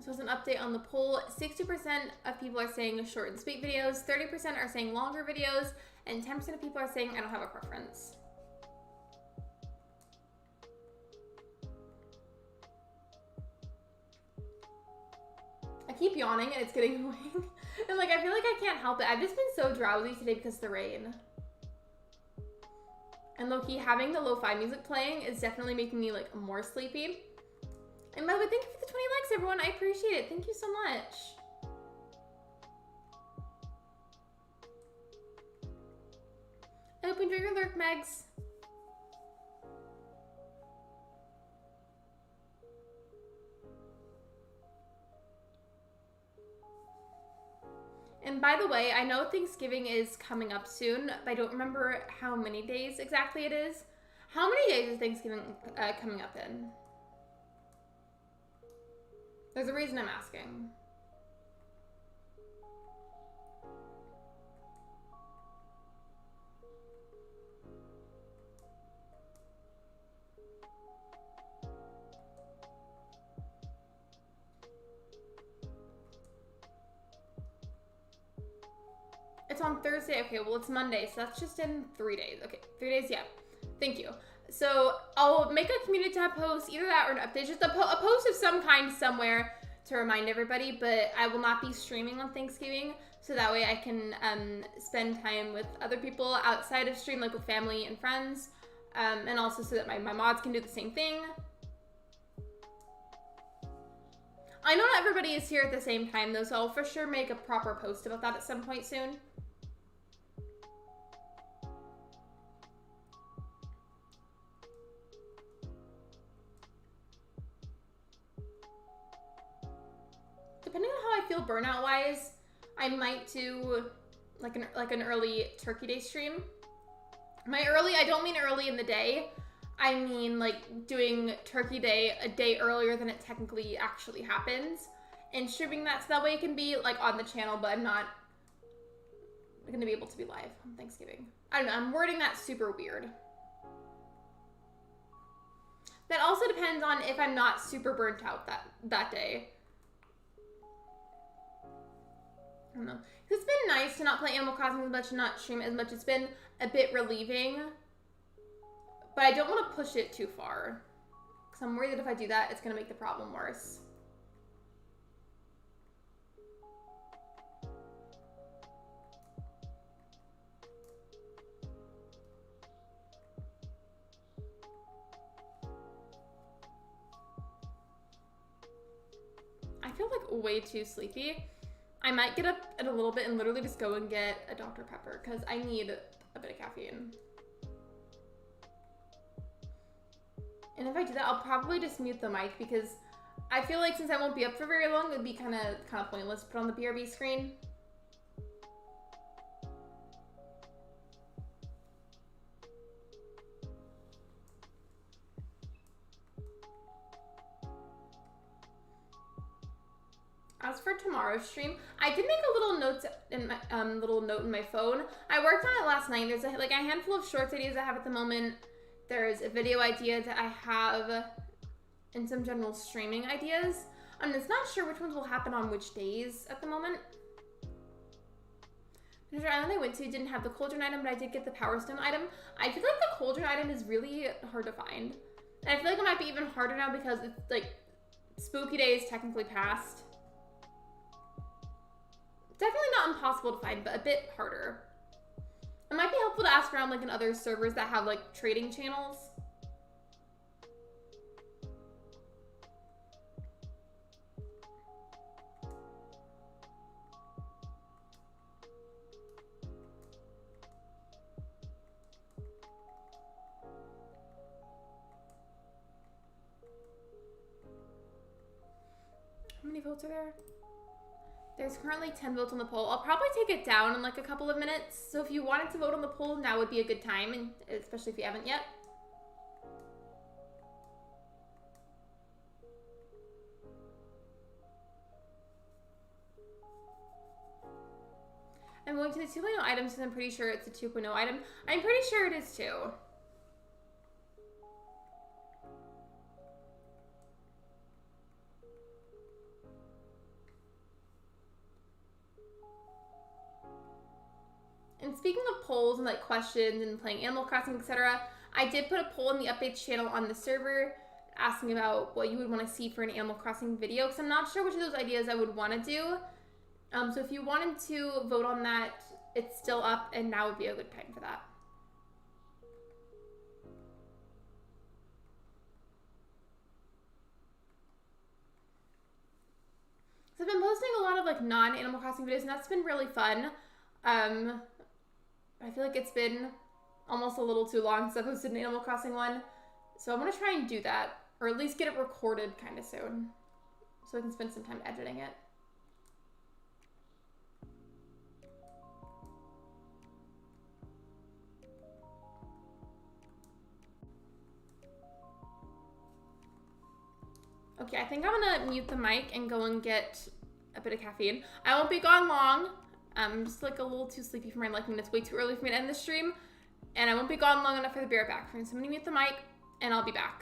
So as an update on the poll, 60% of people are saying short and sweet videos, 30% are saying longer videos, and 10% of people are saying I don't have a preference. I keep yawning and it's getting annoying. And like, I feel like I can't help it. I've just been so drowsy today because of the rain. And low-key, having the lo-fi music playing is definitely making me like more sleepy. And by the way, thank you for the 20 likes, everyone. I appreciate it. Thank you so much. I hope you enjoy your lurk, Megs. And by the way, I know Thanksgiving is coming up soon, but I don't remember how many days exactly it is. How many days is Thanksgiving coming up in? There's a reason I'm asking. It's on Thursday. Okay, well, it's Monday, so that's just in 3 days. Okay, 3 days, yeah. Thank you. So I'll make a community tab post, either that or an update, just a post of some kind somewhere to remind everybody, but I will not be streaming on Thanksgiving, so that way I can spend time with other people outside of stream, like with family and friends, and also so that my mods can do the same thing. I know not everybody is here at the same time though, so I'll for sure make a proper post about that at some point soon. Depending on how I feel burnout wise, I might do like an early Turkey Day stream. My early, I don't mean early in the day. I mean like doing Turkey Day a day earlier than it technically actually happens and streaming that so that way it can be like on the channel, but I'm not going to be able to be live on Thanksgiving. I don't know, I'm wording that super weird. That also depends on if I'm not super burnt out that day. I don't know. It's been nice to not play Animal Crossing as much and not stream as much. It's been a bit relieving, but I don't want to push it too far because I'm worried that if I do that, it's going to make the problem worse. I feel like way too sleepy. I might get up in a little bit and literally just go and get a Dr. Pepper because I need a bit of caffeine. And if I do that, I'll probably just mute the mic because I feel like since I won't be up for very long, it would be kind of pointless to put on the BRB screen. As for tomorrow's stream, I did make a little note in my phone. I worked on it last night. There's like a handful of shorts ideas I have at the moment. There's a video idea that I have, and some general streaming ideas. I'm just not sure which ones will happen on which days at the moment. The island I went to didn't have the cauldron item, but I did get the power stone item. I feel like the cauldron item is really hard to find, and I feel like it might be even harder now because it's like spooky day is technically past. possible to find, but a bit harder. It might be helpful to ask around like in other servers that have like trading channels. How many votes are there? There's currently 10 votes on the poll. I'll probably take it down in like a couple of minutes. So if you wanted to vote on the poll, now would be a good time, and especially if you haven't yet. I'm going to the 2.0 items because I'm pretty sure it's a 2.0 item. I'm pretty sure it is too. And speaking of polls and like questions and playing Animal Crossing, etc., I did put a poll in the updates channel on the server asking about what you would want to see for an Animal Crossing video, because I'm not sure which of those ideas I would want to do. So if you wanted to vote on that, it's still up, and now would be a good time for that. So I've been posting a lot of like non-Animal Crossing videos, and that's been really fun. I feel like it's been almost a little too long since I posted an Animal Crossing one. So I'm going to try and do that, or at least get it recorded kind of soon, so I can spend some time editing it. Okay, I think I'm gonna mute the mic and go and get a bit of caffeine. I won't be gone long. I'm just like a little too sleepy for my liking. It's way too early for me to end the stream, and I won't be gone long enough for the bear back. So I'm gonna mute the mic and I'll be back.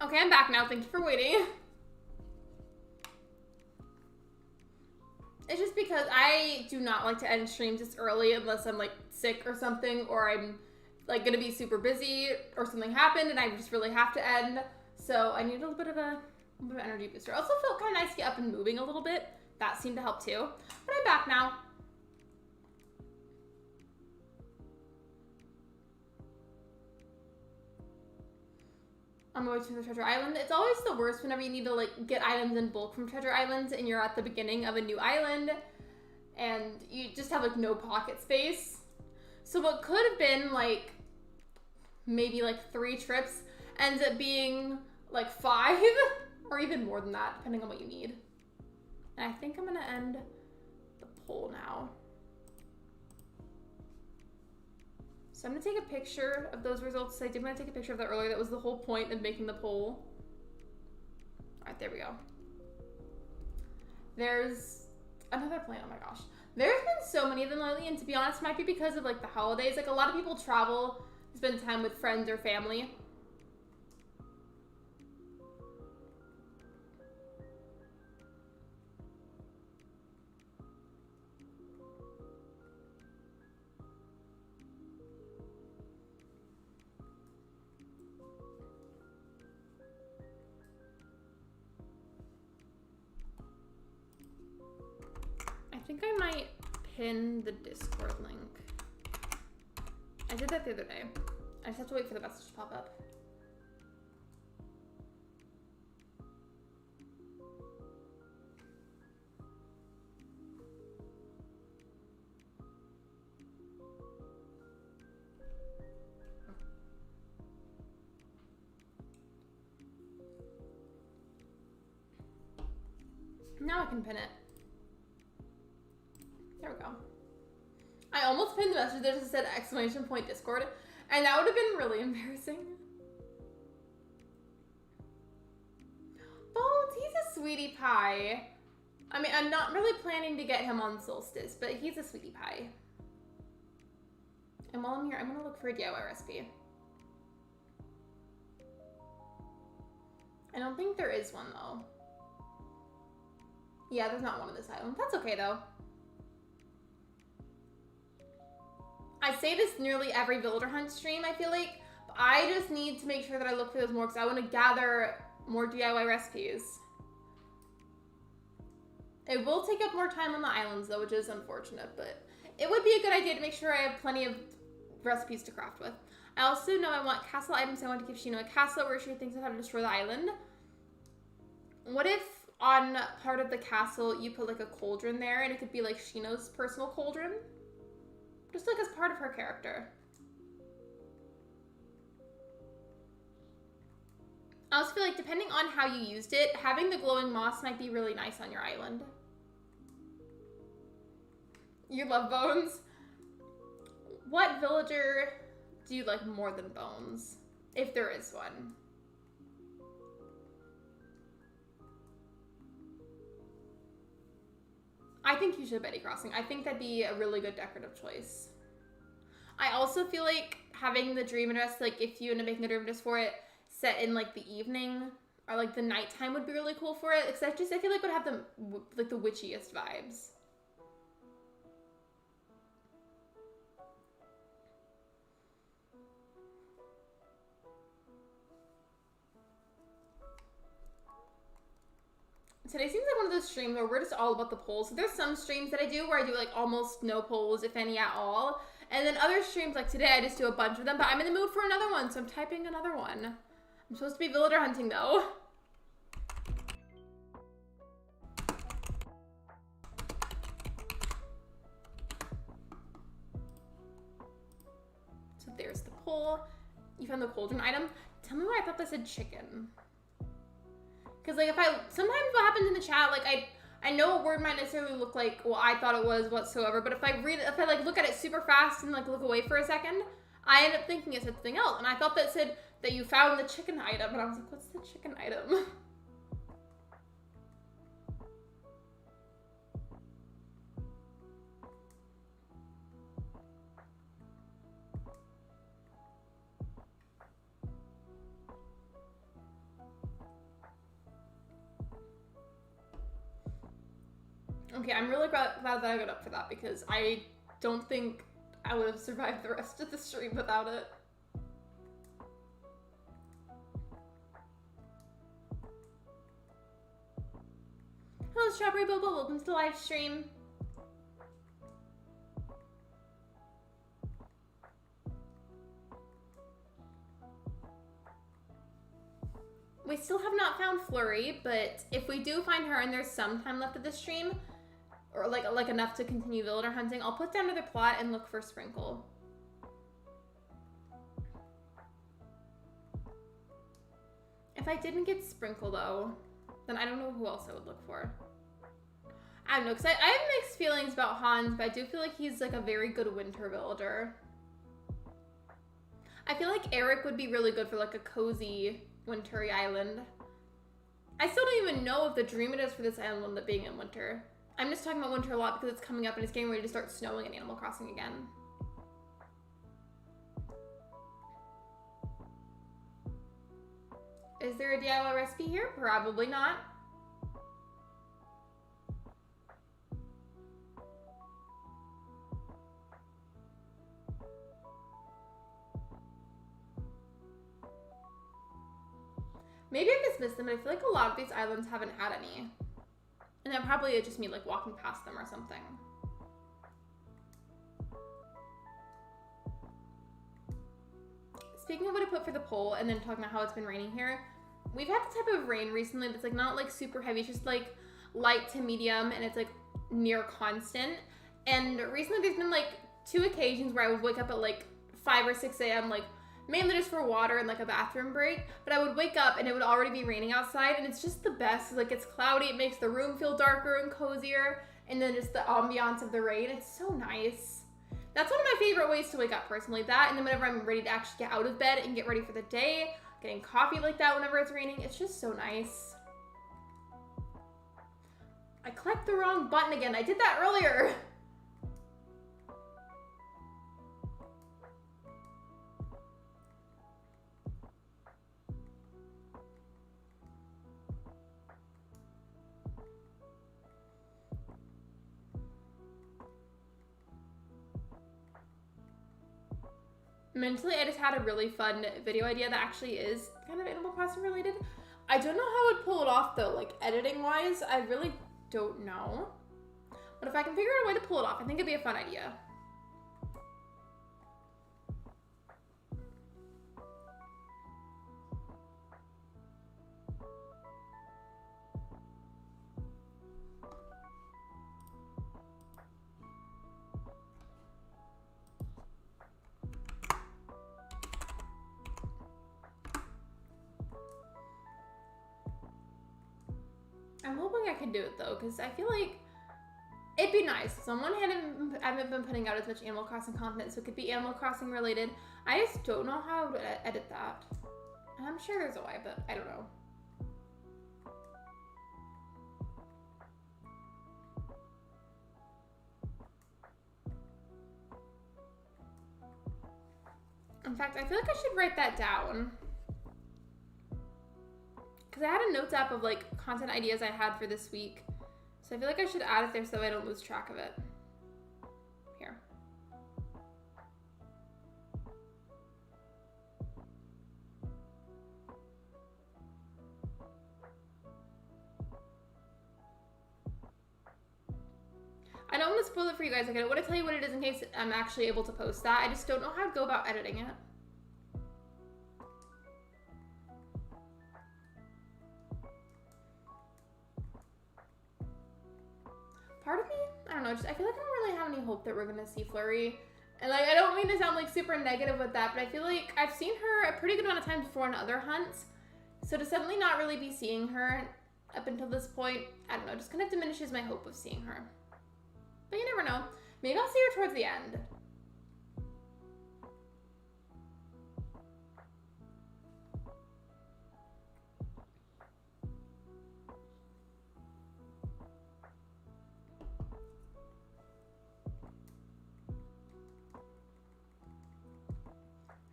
Okay, I'm back now. Thank you for waiting. It's just because I do not like to end streams this early unless I'm like sick or something, or I'm like gonna be super busy or something happened and I just really have to end. So I need a little bit of an energy booster. I also felt kind of nice to get up and moving a little bit. That seemed to help too. But I'm back now. On my way to the treasure island. It's always the worst whenever you need to like get items in bulk from treasure islands and you're at the beginning of a new island and you just have like no pocket space. So what could have been like maybe like 3 trips ends up being like 5 or even more than that, depending on what you need. And I think I'm gonna end the poll now. So I'm gonna take a picture of those results. I did want to take a picture of that earlier. That was the whole point of making the poll. All right, there we go. There's another plant. Oh my gosh. There's been so many of them lately, and to be honest, it might be because of like the holidays. Like a lot of people travel to spend time with friends or family. I think I might pin the Discord link. I did that the other day. I just have to wait for the message to pop up. Now I can pin it. There we go. I almost pinned the message that just said !point Discord, and that would have been really embarrassing. Bones, he's a sweetie pie. I mean, I'm not really planning to get him on Solstice, but he's a sweetie pie. And while I'm here, I'm gonna look for a DIY recipe. I don't think there is one though. Yeah, there's not one on this island. That's okay though. I say this nearly every villager hunt stream, I feel like, but I just need to make sure that I look for those more because I want to gather more DIY recipes. It will take up more time on the islands though, which is unfortunate, but it would be a good idea to make sure I have plenty of recipes to craft with. I also know I want castle items. I want to give Shino a castle where she thinks of how to destroy the island. What if on part of the castle you put like a cauldron there and it could be like Shino's personal cauldron? Just like as part of her character. I also feel like depending on how you used it, having the glowing moss might be really nice on your island. You love Bones? What villager do you like more than Bones? If there is one. I think you should Betty Crossing. I think that'd be a really good decorative choice. I also feel like having the dream address, like if you end up making a dream address for it, set in like the evening or like the nighttime would be really cool for it. Because I feel like it would have the witchiest vibes. Today seems like one of those streams where we're just all about the polls. So there's some streams that I do where I do like almost no polls, if any at all. And then other streams like today, I just do a bunch of them. But I'm in the mood for another one, so I'm typing another one. I'm supposed to be villager hunting though. So there's the poll. You found the cauldron item. Tell me why I thought this said chicken. Because, like, sometimes what happens in the chat, like, I know a word might necessarily look like what I thought it was whatsoever, but if I, like, look at it super fast and, like, look away for a second, I end up thinking it's something else. And I thought that said that you found the chicken item, and I was like, what's the chicken item? Okay, I'm really glad that I got up for that because I don't think I would have survived the rest of the stream without it. Hello, Strawberry Bobo, welcome to the live stream. We still have not found Flurry, but if we do find her and there's some time left of the stream, or like enough to continue villager hunting, I'll put down another plot and look for Sprinkle. If I didn't get Sprinkle though, then I don't know who else I would look for. I don't know, because I have mixed feelings about Hans, but I do feel like he's like a very good winter villager. I feel like Eric would be really good for like a cozy wintry island. I still don't even know if the dream it is for this island will end up being in winter. I'm just talking about winter a lot because it's coming up and it's getting ready to start snowing in Animal Crossing again. Is there a DIY recipe here? Probably not. Maybe I just missed them, but I feel like a lot of these islands haven't had any. And then probably it's just me like walking past them or something. Speaking of what I put for the poll and then talking about how it's been raining here, we've had the type of rain recently that's like not like super heavy, it's just like light to medium and it's like near constant. And recently there's been like 2 occasions where I would wake up at like 5 or 6 a.m. like mainly just for water and like a bathroom break. But I would wake up and it would already be raining outside, and it's just the best. Like, it's cloudy, it makes the room feel darker and cozier, and then just the ambiance of the rain. It's so nice. That's one of my favorite ways to wake up personally. That, and then whenever I'm ready to actually get out of bed and get ready for the day, getting coffee like that whenever it's raining, it's just so nice. I clicked the wrong button again. I did that earlier. Mentally, I just had a really fun video idea that actually is kind of Animal Crossing related. I don't know how I would pull it off though, like editing wise. I really don't know. But if I can figure out a way to pull it off, I think it'd be a fun idea. I'm hoping I can do it though, because I feel like it'd be nice. So on one hand, I haven't been putting out as much Animal Crossing content, so it could be Animal Crossing related. I just don't know how to edit that. And I'm sure there's a way, but I don't know. In fact, I feel like I should write that down. Because I had a notes app of like content ideas I had for this week. So I feel like I should add it there so I don't lose track of it. Here. I don't want to spoil it for you guys. Like, I don't want to tell you what it is in case I'm actually able to post that. I just don't know how to go about editing it. Part of me, I don't know, just I feel like I don't really have any hope that we're gonna see Flurry. And like, I don't mean to sound like super negative with that, but I feel like I've seen her a pretty good amount of times before in other hunts. So to suddenly not really be seeing her up until this point, I don't know, just kind of diminishes my hope of seeing her. But you never know. Maybe I'll see her towards the end.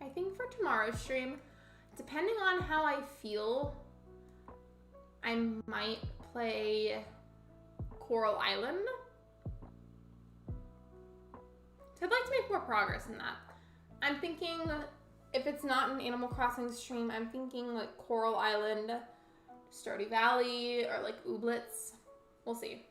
I think for tomorrow's stream, depending on how I feel, I might play Coral Island. So I'd like to make more progress in that. I'm thinking, if it's not an Animal Crossing stream, I'm thinking like Coral Island, Stardew Valley, or like Ooblets. We'll see.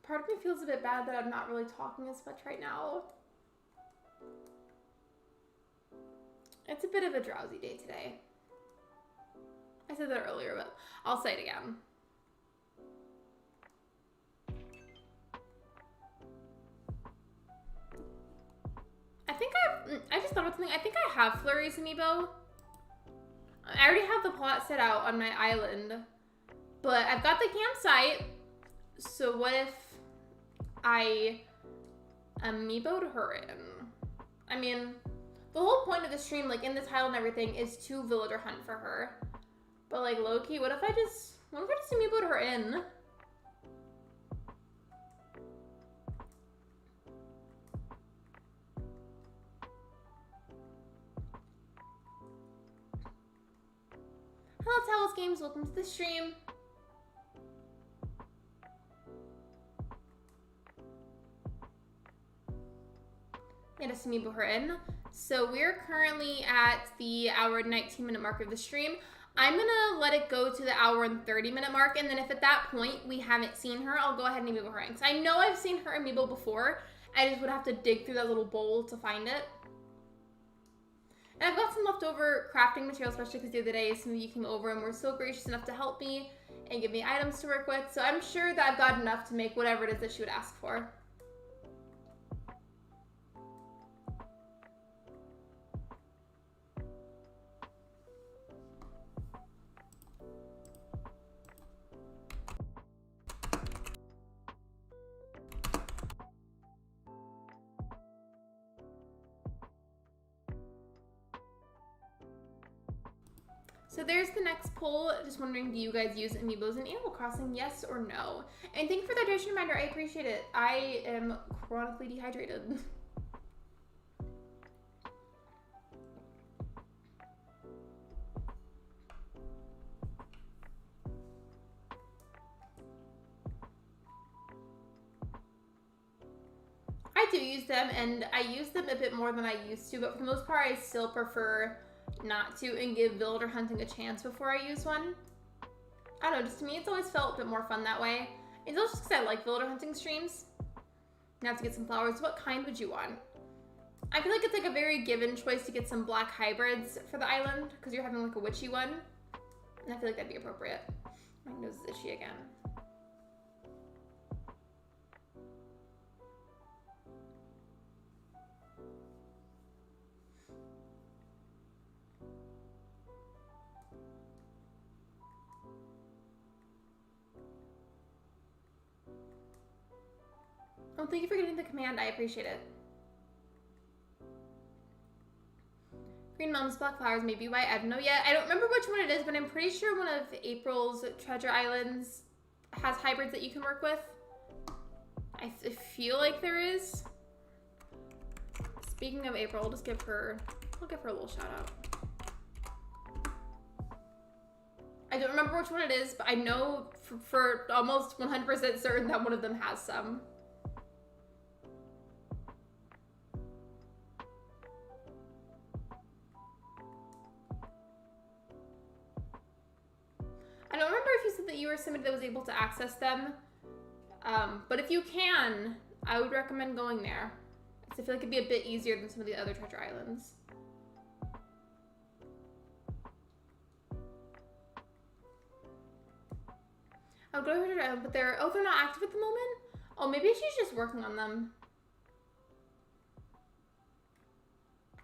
Part of me feels a bit bad that I'm not really talking as much right now. It's a bit of a drowsy day today. I said that earlier, but I'll say it again. I just thought of something. I think I have Flurry's amiibo. I already have the plot set out on my island, but I've got the campsite. So what if I amiibo'd her in? I mean, the whole point of the stream, like in the title and everything, is to villager hunt for her. But like low-key, what if I just amiibo'd her in? Hello, Talos Games. Welcome to the stream. Get us amiibo her in. So we're currently at the hour and 19-minute mark of the stream. I'm gonna let it go to the hour and 30-minute mark, and then if at that point we haven't seen her, I'll go ahead and amiibo her in. Because I know I've seen her amiibo before. I just would have to dig through that little bowl to find it. And I've got some leftover crafting material, especially because the other day some of you came over and were so gracious enough to help me and give me items to work with. So I'm sure that I've got enough to make whatever it is that she would ask for. So there's the next poll. Just wondering, do you guys use amiibos in Animal Crossing? Yes or no? And thank you for the hydration reminder. I appreciate it. I am chronically dehydrated. I do use them, and I use them a bit more than I used to, but for the most part, I still prefer not to and give villager hunting a chance before I use one. I don't know, just to me, it's always felt a bit more fun that way. It's also just because I like villager hunting streams. Now to get some flowers. What kind would you want? I feel like it's like a very given choice to get some black hybrids for the island because you're having like a witchy one. And I feel like that'd be appropriate. My nose is itchy again. Oh, thank you for getting the command. I appreciate it. Green Mums, Black Flowers, maybe white. I don't know yet. I don't remember which one it is, but I'm pretty sure one of April's treasure islands has hybrids that you can work with. I feel like there is. Speaking of April, I'll give her a little shout out. I don't remember which one it is, but I know for almost 100% certain that one of them has some. I don't remember if you said that you were somebody that was able to access them, but if you can, I would recommend going there. I feel like it'd be a bit easier than some of the other treasure islands. I'll go to treasure island, but they're not active at the moment? Oh, maybe she's just working on them.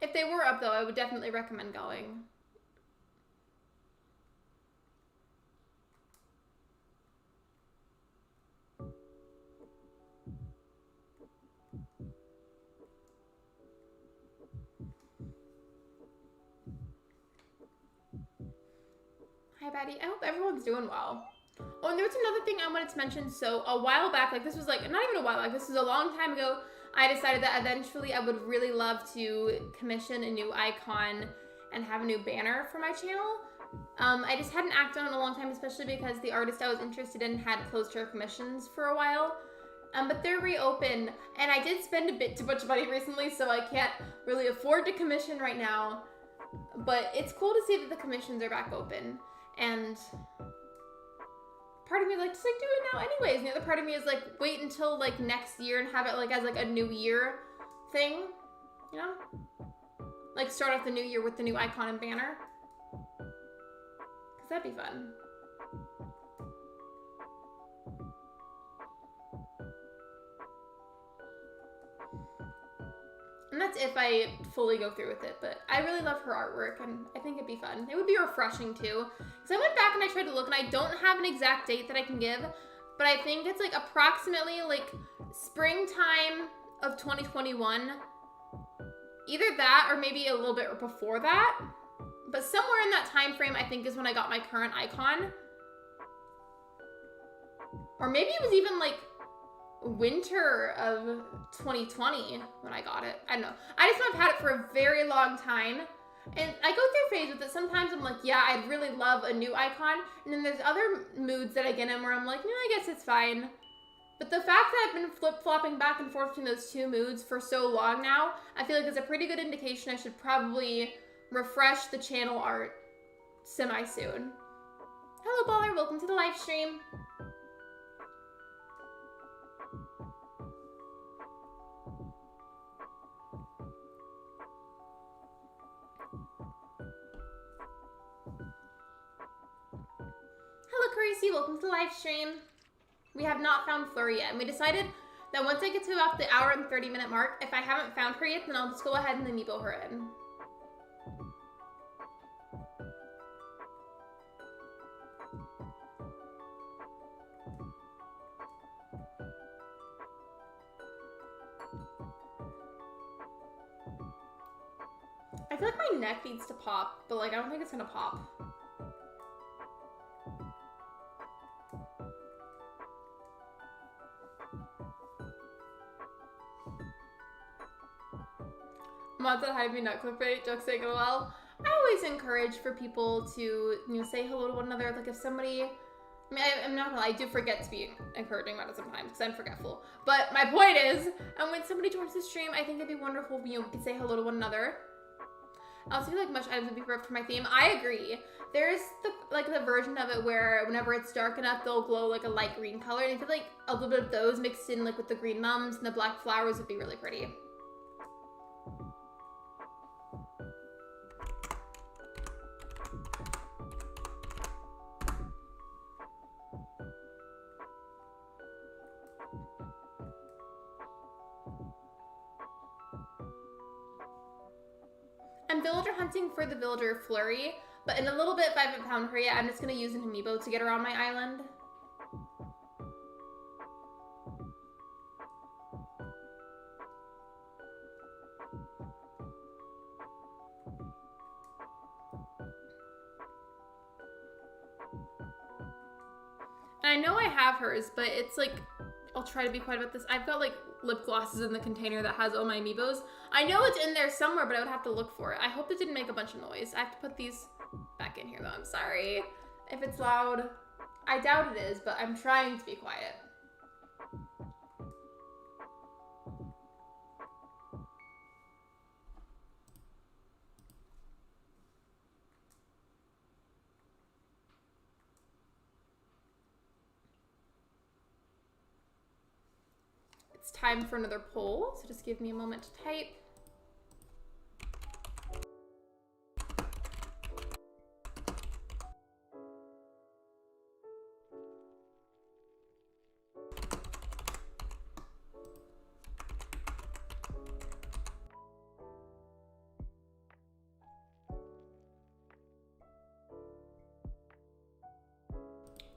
If they were up though, I would definitely recommend going. Hi, Batty. I hope everyone's doing well. Oh, and there was another thing I wanted to mention. So a while back, like this was like, not even a while back, this was a long time ago, I decided that eventually I would really love to commission a new icon and have a new banner for my channel. I just hadn't acted on it in a long time, especially because the artist I was interested in had closed her commissions for a while. But they're reopened, and I did spend a bit too much money recently, so I can't really afford to commission right now. But it's cool to see that the commissions are back open. And part of me is like, just like do it now anyways. And the other part of me is like, wait until like next year and have it like as like a new year thing, you know? Like start off the new year with the new icon and banner. Cause that'd be fun. And that's if I fully go through with it, but I really love her artwork and I think it'd be fun. It would be refreshing too. So I went back and I tried to look and I don't have an exact date that I can give, but I think it's like approximately like springtime of 2021. Either that or maybe a little bit before that. But somewhere in that time frame I think is when I got my current icon. Or maybe it was even like winter of 2020 when I got it. I don't know. I just know I've had it for a very long time. And I go through a phase with it. Sometimes I'm like, yeah, I'd really love a new icon. And then there's other moods that I get in where I'm like, no, I guess it's fine. But the fact that I've been flip-flopping back and forth between those two moods for so long now, I feel like is a pretty good indication I should probably refresh the channel art semi-soon. Hello, Baller. Welcome to the live stream. Hello, Carisi. Welcome to the live stream. We have not found Flurry yet, and we decided that once I get to about the hour and 30-minute mark, if I haven't found her yet, then I'll just go ahead and amiibo her in. I feel like my neck needs to pop, but like I don't think it's gonna pop. Mods that hide me not clickbait, jokes say go well. I always encourage for people to, you know, say hello to one another. Like if somebody, I mean, I'm not gonna lie, I do forget to be encouraging about it sometimes because I'm forgetful. But my point is, when somebody joins the stream, I think it'd be wonderful if, you know, we could say hello to one another. I also feel like much items would be perfect for my theme. I agree. There's the version of it where whenever it's dark enough, they'll glow like a light green color. And I feel like a little bit of those mixed in like with the green mums and the black flowers would be really pretty. I'm villager hunting for the villager Flurry, but in a little bit, if I haven't found her yet, I'm just going to use an amiibo to get her on my island. And I know I have hers, but it's like, I'll try to be quiet about this. I've got like lip glosses in the container that has all my amiibos. I know it's in there somewhere, but I would have to look for it. I hope it didn't make a bunch of noise. I have to put these back in here though. I'm sorry if it's loud. I doubt it is, but I'm trying to be quiet. It's time for another poll, so just give me a moment to type.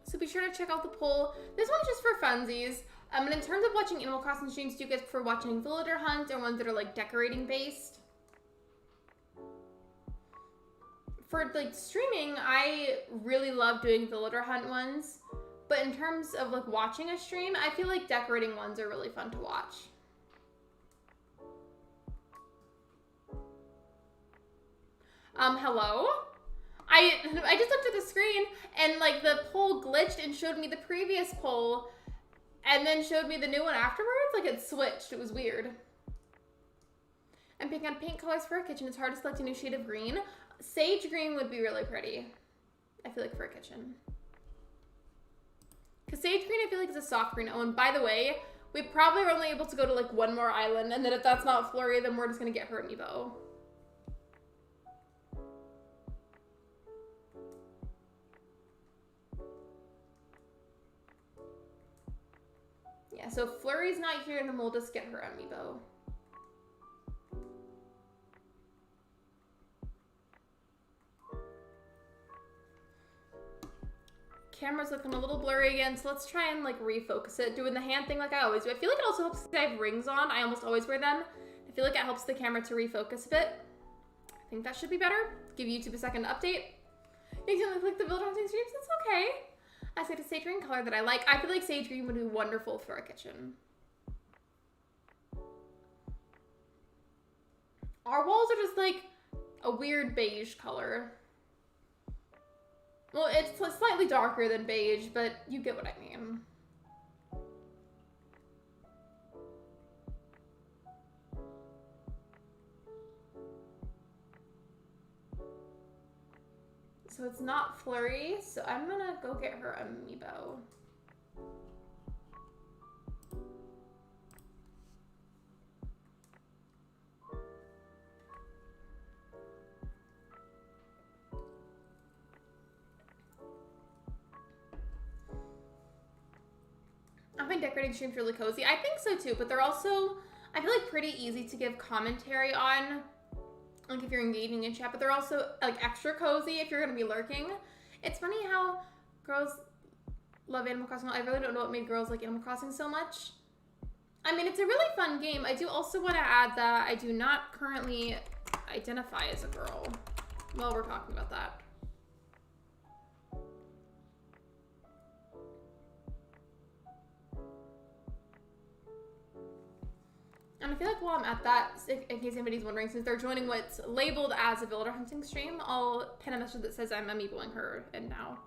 So be sure to check out the poll. This one's just for funsies. And in terms of watching Animal Crossing streams, do you guys prefer watching villager hunt or ones that are like decorating based? For like streaming, I really love doing villager hunt ones. But in terms of like watching a stream, I feel like decorating ones are really fun to watch. Hello? I just looked at the screen and like the poll glitched and showed me the previous poll and then showed me the new one afterwards. Like it switched. It was weird. I'm picking on paint colors for a kitchen. It's hard to select a new shade of green. Sage green would be really pretty, I feel like, for a kitchen. Because sage green, I feel like, is a soft green. Oh, and by the way, we probably are only able to go to like one more island. And then if that's not Flurry, then we're just going to get her amiibo. Yeah, so if Flurry's not here, then we'll just get her amiibo. Camera's looking a little blurry again, so let's try and like refocus it, doing the hand thing like I always do. I feel like it also helps because I have rings on. I almost always wear them. I feel like it helps the camera to refocus a bit. I think that should be better. Give YouTube a second to update. You can only click the villager hunting streams, it's okay. I said a sage green color that I like. I feel like sage green would be wonderful for a kitchen. Our walls are just like a weird beige color. Well, it's slightly darker than beige, but you get what I mean. So it's not Flurry, so I'm gonna go get her amiibo. I find decorating streams really cozy. I think so too, but they're also, I feel like, pretty easy to give commentary on, like if you're engaging in chat, but they're also like extra cozy if you're gonna be lurking. It's funny how girls love Animal Crossing. I really don't know what made girls like Animal Crossing so much. I mean, it's a really fun game. I do also want to add that I do not currently identify as a girl while we're talking about that. And I feel like while I'm at that, in case anybody's wondering, since they're joining what's labeled as a villager hunting stream, I'll pin a message that says I'm amiiboing her in now.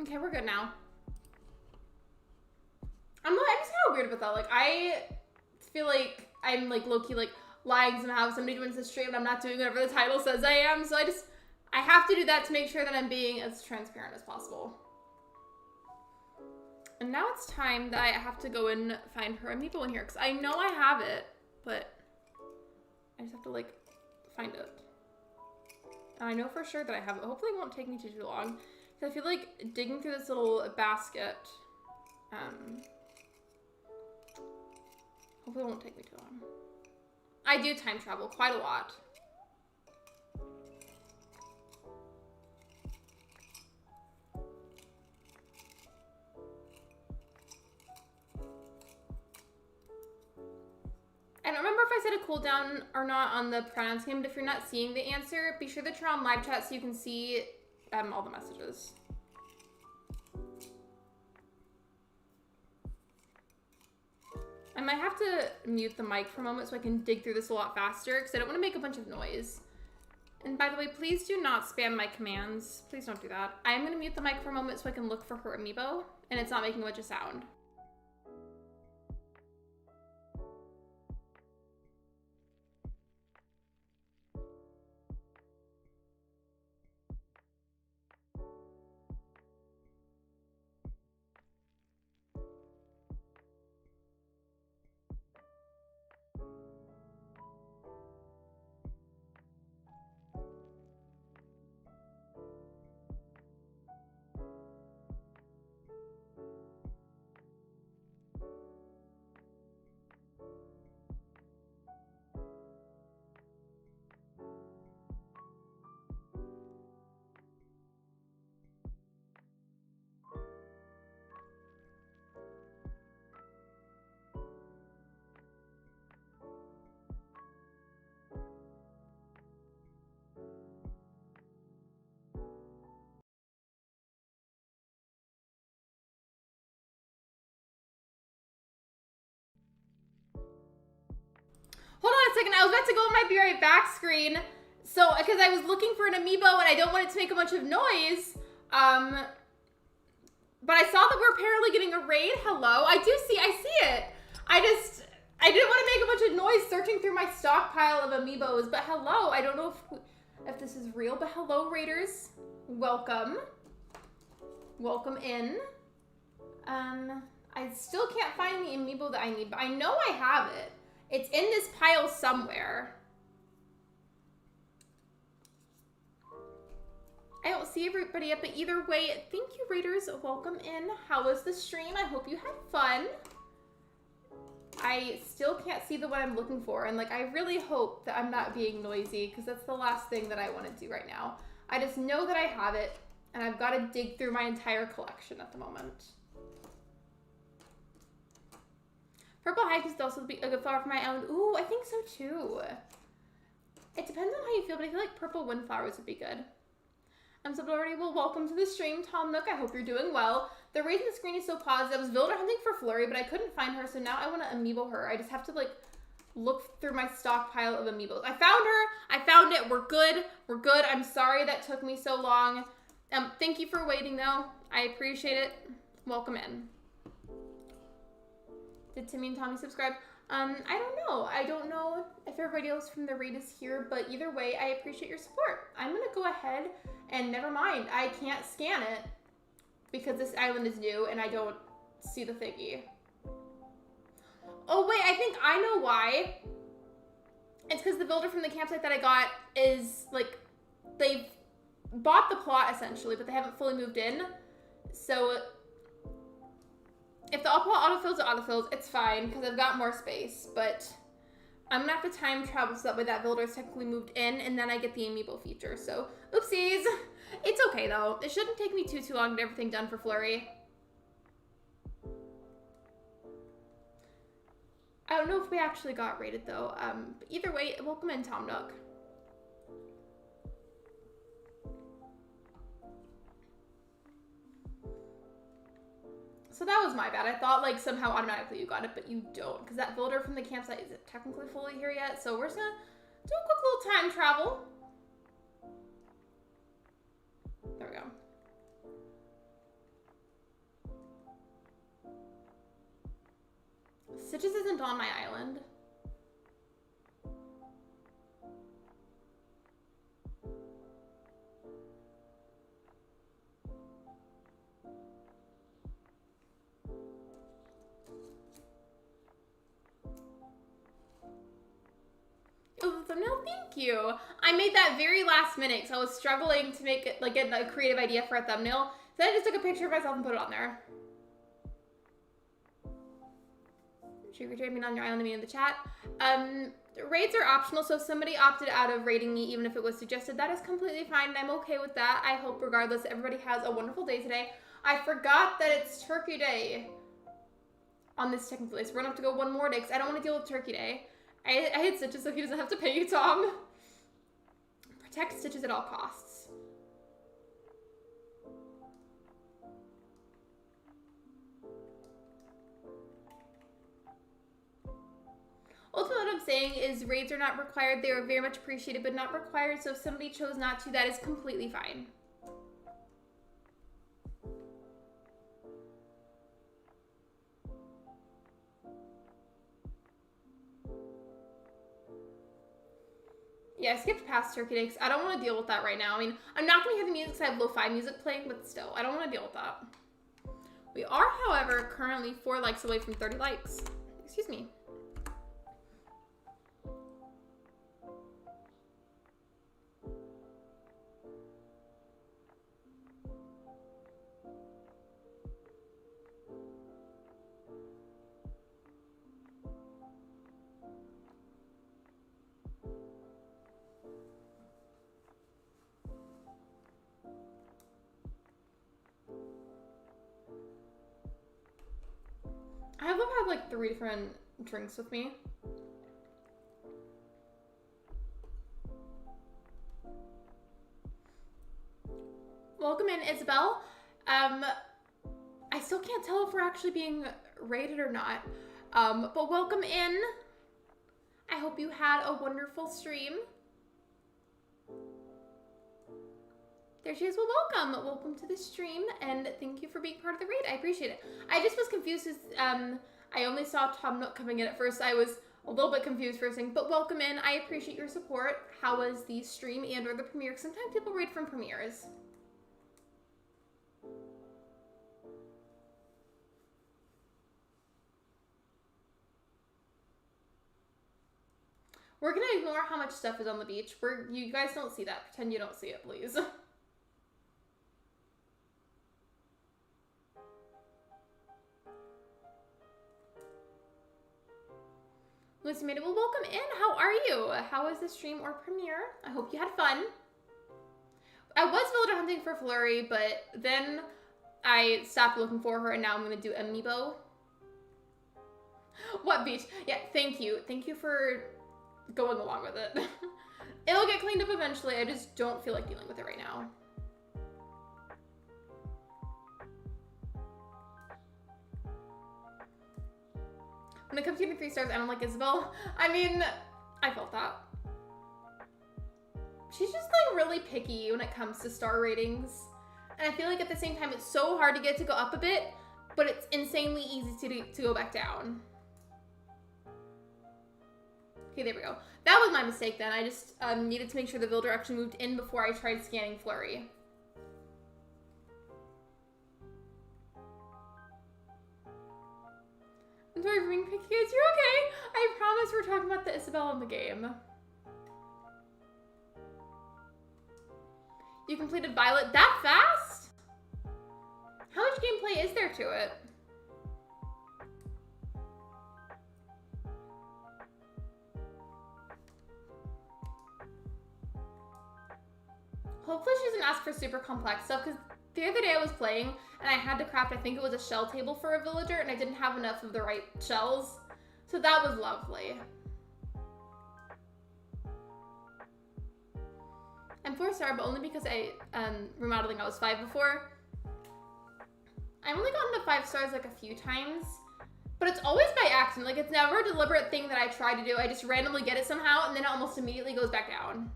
Okay, we're good now. I'm just kind of weird about that. Like, I feel like I'm like low-key like lying somehow. Somebody joins the stream and I'm not doing whatever the title says I am. So I have to do that to make sure that I'm being as transparent as possible. And now it's time that I have to go and find her amiibo in here. Because I know I have it, but I just have to like find it. And I know for sure that I have it. Hopefully it won't take me too long. I feel like digging through this little basket, hopefully it won't take me too long. I do time travel quite a lot. I don't remember if I said a cooldown or not on the pronouns game, but if you're not seeing the answer, be sure to turn on live chat so you can see all the messages. I might have to mute the mic for a moment so I can dig through this a lot faster because I don't want to make a bunch of noise. And by the way, please do not spam my commands. Please don't do that. I am going to mute the mic for a moment so I can look for her amiibo and it's not making much of sound. Hold on a second, I was about to go on my be right back screen. So, because I was looking for an amiibo and I don't want it to make a bunch of noise. But I saw that we're apparently getting a raid. Hello, I see it. I didn't want to make a bunch of noise searching through my stockpile of amiibos, but hello, I don't know if this is real, but hello raiders, welcome. Welcome in. I still can't find the amiibo that I need, but I know I have it. It's in this pile somewhere. I don't see everybody yet, but either way, thank you, raiders. Welcome in. How was the stream? I hope you had fun. I still can't see the one I'm looking for, and like I really hope that I'm not being noisy because that's the last thing that I want to do right now. I just know that I have it, and I've got to dig through my entire collection at the moment. Purple Hike is also a good flower for my island. Ooh, I think so too. It depends on how you feel, but I feel like purple windflowers would be good. I'm subbed already. Well, welcome to the stream, Tom Nook. I hope you're doing well. The reason the screen is so paused, I was villager hunting for Flurry, but I couldn't find her, so now I want to amiibo her. I just have to, like, look through my stockpile of amiibos. I found her. I found it. We're good. We're good. I'm sorry that took me so long. Thank you for waiting, though. I appreciate it. Welcome in. Did Timmy and Tommy subscribe? I don't know. I don't know if everybody else from the raid is here, but either way, I appreciate your support. I'm going to go ahead and never mind. I can't scan it because this island is new and I don't see the thingy. Oh, wait, I think I know why. It's because the builder from the campsite that I got is, like, they've bought the plot, essentially, but they haven't fully moved in. So if the plot autofills, it autofills. It's fine, because I've got more space. But I'm going to have to time travel so that way that builder is technically moved in, and then I get the amiibo feature. So, oopsies. It's okay, though. It shouldn't take me too long to get everything done for Flurry. I don't know if we actually got rated, though. But either way, welcome in, Tom Nook. So that was my bad. I thought, like, somehow automatically you got it, but you don't. Because that builder from the campsite isn't technically fully here yet. So we're just going to do a quick little time travel. There we go. Stitches isn't on my island. Oh, the thumbnail, thank you. I made that very last minute because I was struggling to make it, like, get a creative idea for a thumbnail. So I just took a picture of myself and put it on there. Should you trade me on your island to me in the chat? Raids are optional, so if somebody opted out of raiding me, even if it was suggested, that is completely fine, and I'm okay with that. I hope, regardless, everybody has a wonderful day today. I forgot that it's Turkey Day on this technical day, so we're gonna have to go one more day, because I don't want to deal with Turkey Day. I hit Stitches so he doesn't have to pay you, Tom. Protect Stitches at all costs. Ultimately, what I'm saying is raids are not required. They are very much appreciated, but not required. So if somebody chose not to, that is completely fine. Yeah, I skipped past Turkey Day because I don't want to deal with that right now. I mean, I'm not going to hear the music because I have lo-fi music playing, but still, I don't want to deal with that. We are, however, currently 4 likes away from 30 likes. Excuse me. I love I have like 3 different drinks with me. Welcome in, Isabel. I still can't tell if we're actually being rated or not. But welcome in. I hope you had a wonderful stream. There she is. Well, welcome. Welcome to the stream, and thank you for being part of the raid. I appreciate it. I just was confused as I only saw Tom Nook coming in at first. I was a little bit confused first thing, but welcome in. I appreciate your support. How was the stream and or the premiere? Sometimes people raid from premieres. We're gonna ignore how much stuff is on the beach. You guys don't see that. Pretend you don't see it, please. Lucy made it. Well, welcome in. How are you? How was the stream or premiere? I hope you had fun. I was villager hunting for Flurry, but then I stopped looking for her, and now I'm going to do Amiibo. What beach? Yeah, thank you. Thank you for going along with it. It'll get cleaned up eventually. I just don't feel like dealing with it right now. When it comes to getting 3 stars, I don't like Isabel. I mean, I felt that. She's just like really picky when it comes to star ratings. And I feel like at the same time, it's so hard to get it to go up a bit, but it's insanely easy to go back down. Okay, there we go. That was my mistake then. I just needed to make sure the villager actually moved in before I tried scanning Flurry. I'm sorry for being picky, kids. You're okay. I promise we're talking about the Isabel in the game. You completed Violet that fast? How much gameplay is there to it? Hopefully she doesn't ask for super complex stuff, because the other day I was playing and I had to craft, I think it was a shell table for a villager, and I didn't have enough of the right shells. So that was lovely. I'm 4-star, but only because remodeling I was 5 before. I've only gotten to 5 stars like a few times, but it's always by accident. Like, it's never a deliberate thing that I try to do. I just randomly get it somehow, and then it almost immediately goes back down.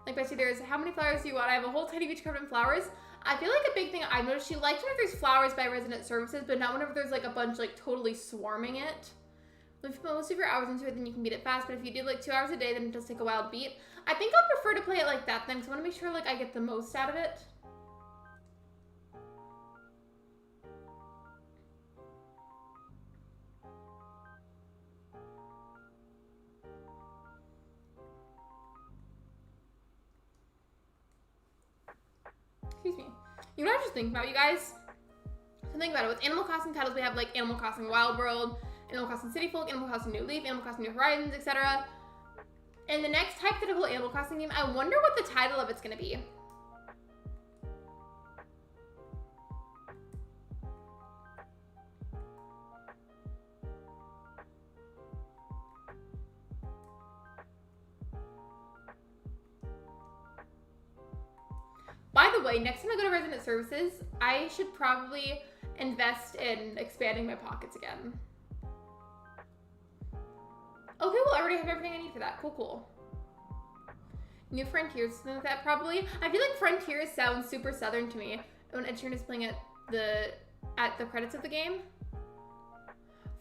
Like, Bessie, there's how many flowers do you want? I have a whole tiny beach covered in flowers. I feel like a big thing I've noticed, she likes whenever there's flowers by resident services, but not whenever there's like a bunch like totally swarming it. If you put most of your hours into it, then you can beat it fast, but if you do like 2 hours a day, then it does take a while to beat. I think I'd prefer to play it like that then, because I want to make sure like I get the most out of it. Excuse me. You know what I was just thinking about, you guys? So think about it. With Animal Crossing titles, we have like Animal Crossing Wild World, Animal Crossing City Folk, Animal Crossing New Leaf, Animal Crossing New Horizons, etc. And the next hypothetical Animal Crossing game, I wonder what the title of it's going to be. By the way, next time I go to resident services, I should probably invest in expanding my pockets again. Okay, well, I already have everything I need for that. Cool, cool. New Frontiers, something like that, probably. I feel like Frontiers sounds super southern to me when Ed Sheeran is playing at the credits of the game.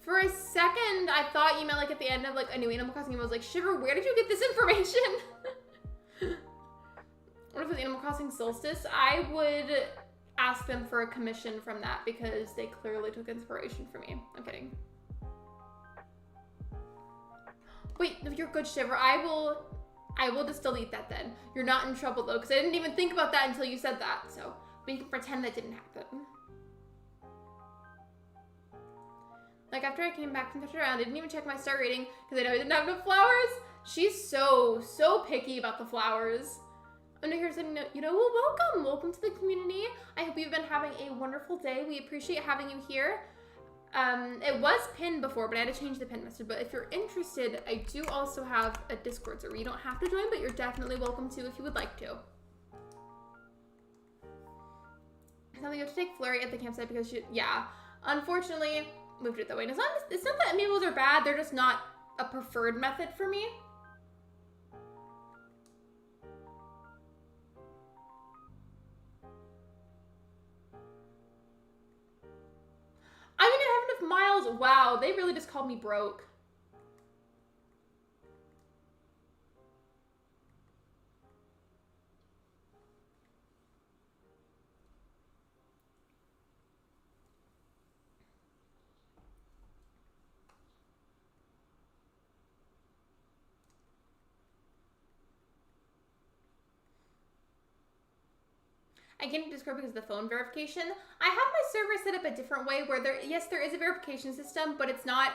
For a second, I thought you meant like at the end of like a new Animal Crossing game. I was like, Shiver, where did you get this information? What if it was Animal Crossing Solstice? I would ask them for a commission from that because they clearly took inspiration from me. I'm kidding. Wait, no, you're good, Shiver. I will just delete that then. You're not in trouble though, because I didn't even think about that until you said that. So we can pretend that didn't happen. Like after I came back from touch around, I didn't even check my star rating because I know I didn't have enough flowers. She's so picky about the flowers. I'm here saying, you know, well, welcome to the community. I hope you've been having a wonderful day. We appreciate having you here. It was pinned before, but I had to change the pin message. But if you're interested, I do also have a Discord server. You don't have to join, but you're definitely welcome to if you would like to. Now we have to take Flurry at the campsite because yeah, unfortunately, moved it that way. And it's not that amiibos are bad. They're just not a preferred method for me. I didn't have enough miles. Wow, they really just called me broke. I can't do Discord because of the phone verification. I have my server set up a different way where there is a verification system, but it's not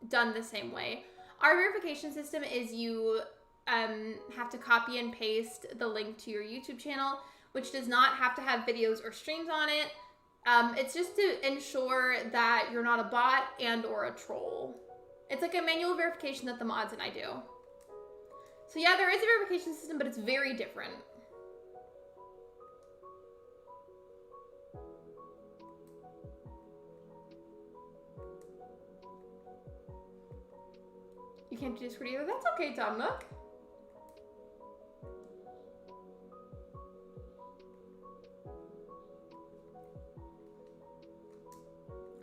done the same way. Our verification system is you have to copy and paste the link to your YouTube channel, which does not have to have videos or streams on it. It's just to ensure that you're not a bot and or a troll. It's like a manual verification that the mods and I do. So yeah, there is a verification system, but it's very different. can't do Discord either. That's okay, Tom Nook.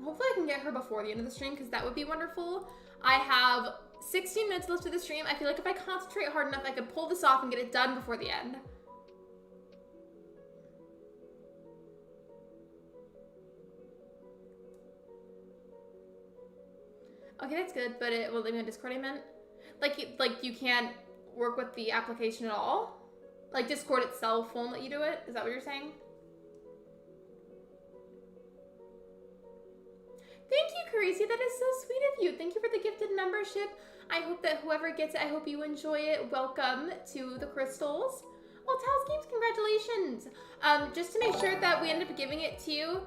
Hopefully I can get her before the end of the stream because that would be wonderful. I have 16 minutes left to the stream. I feel like if I concentrate hard enough, I could pull this off and get it done before the end. Okay, that's good, but it will leave me on Discord, I meant. Like you can't work with the application at all? Like Discord itself won't let you do it? Is that what you're saying? Thank you, Carisi. That is so sweet of you. Thank you for the gifted membership. I hope that whoever gets it, I hope you enjoy it. Welcome to the crystals. Oh, Tails Games, congratulations. Just to make sure that we end up giving it to you,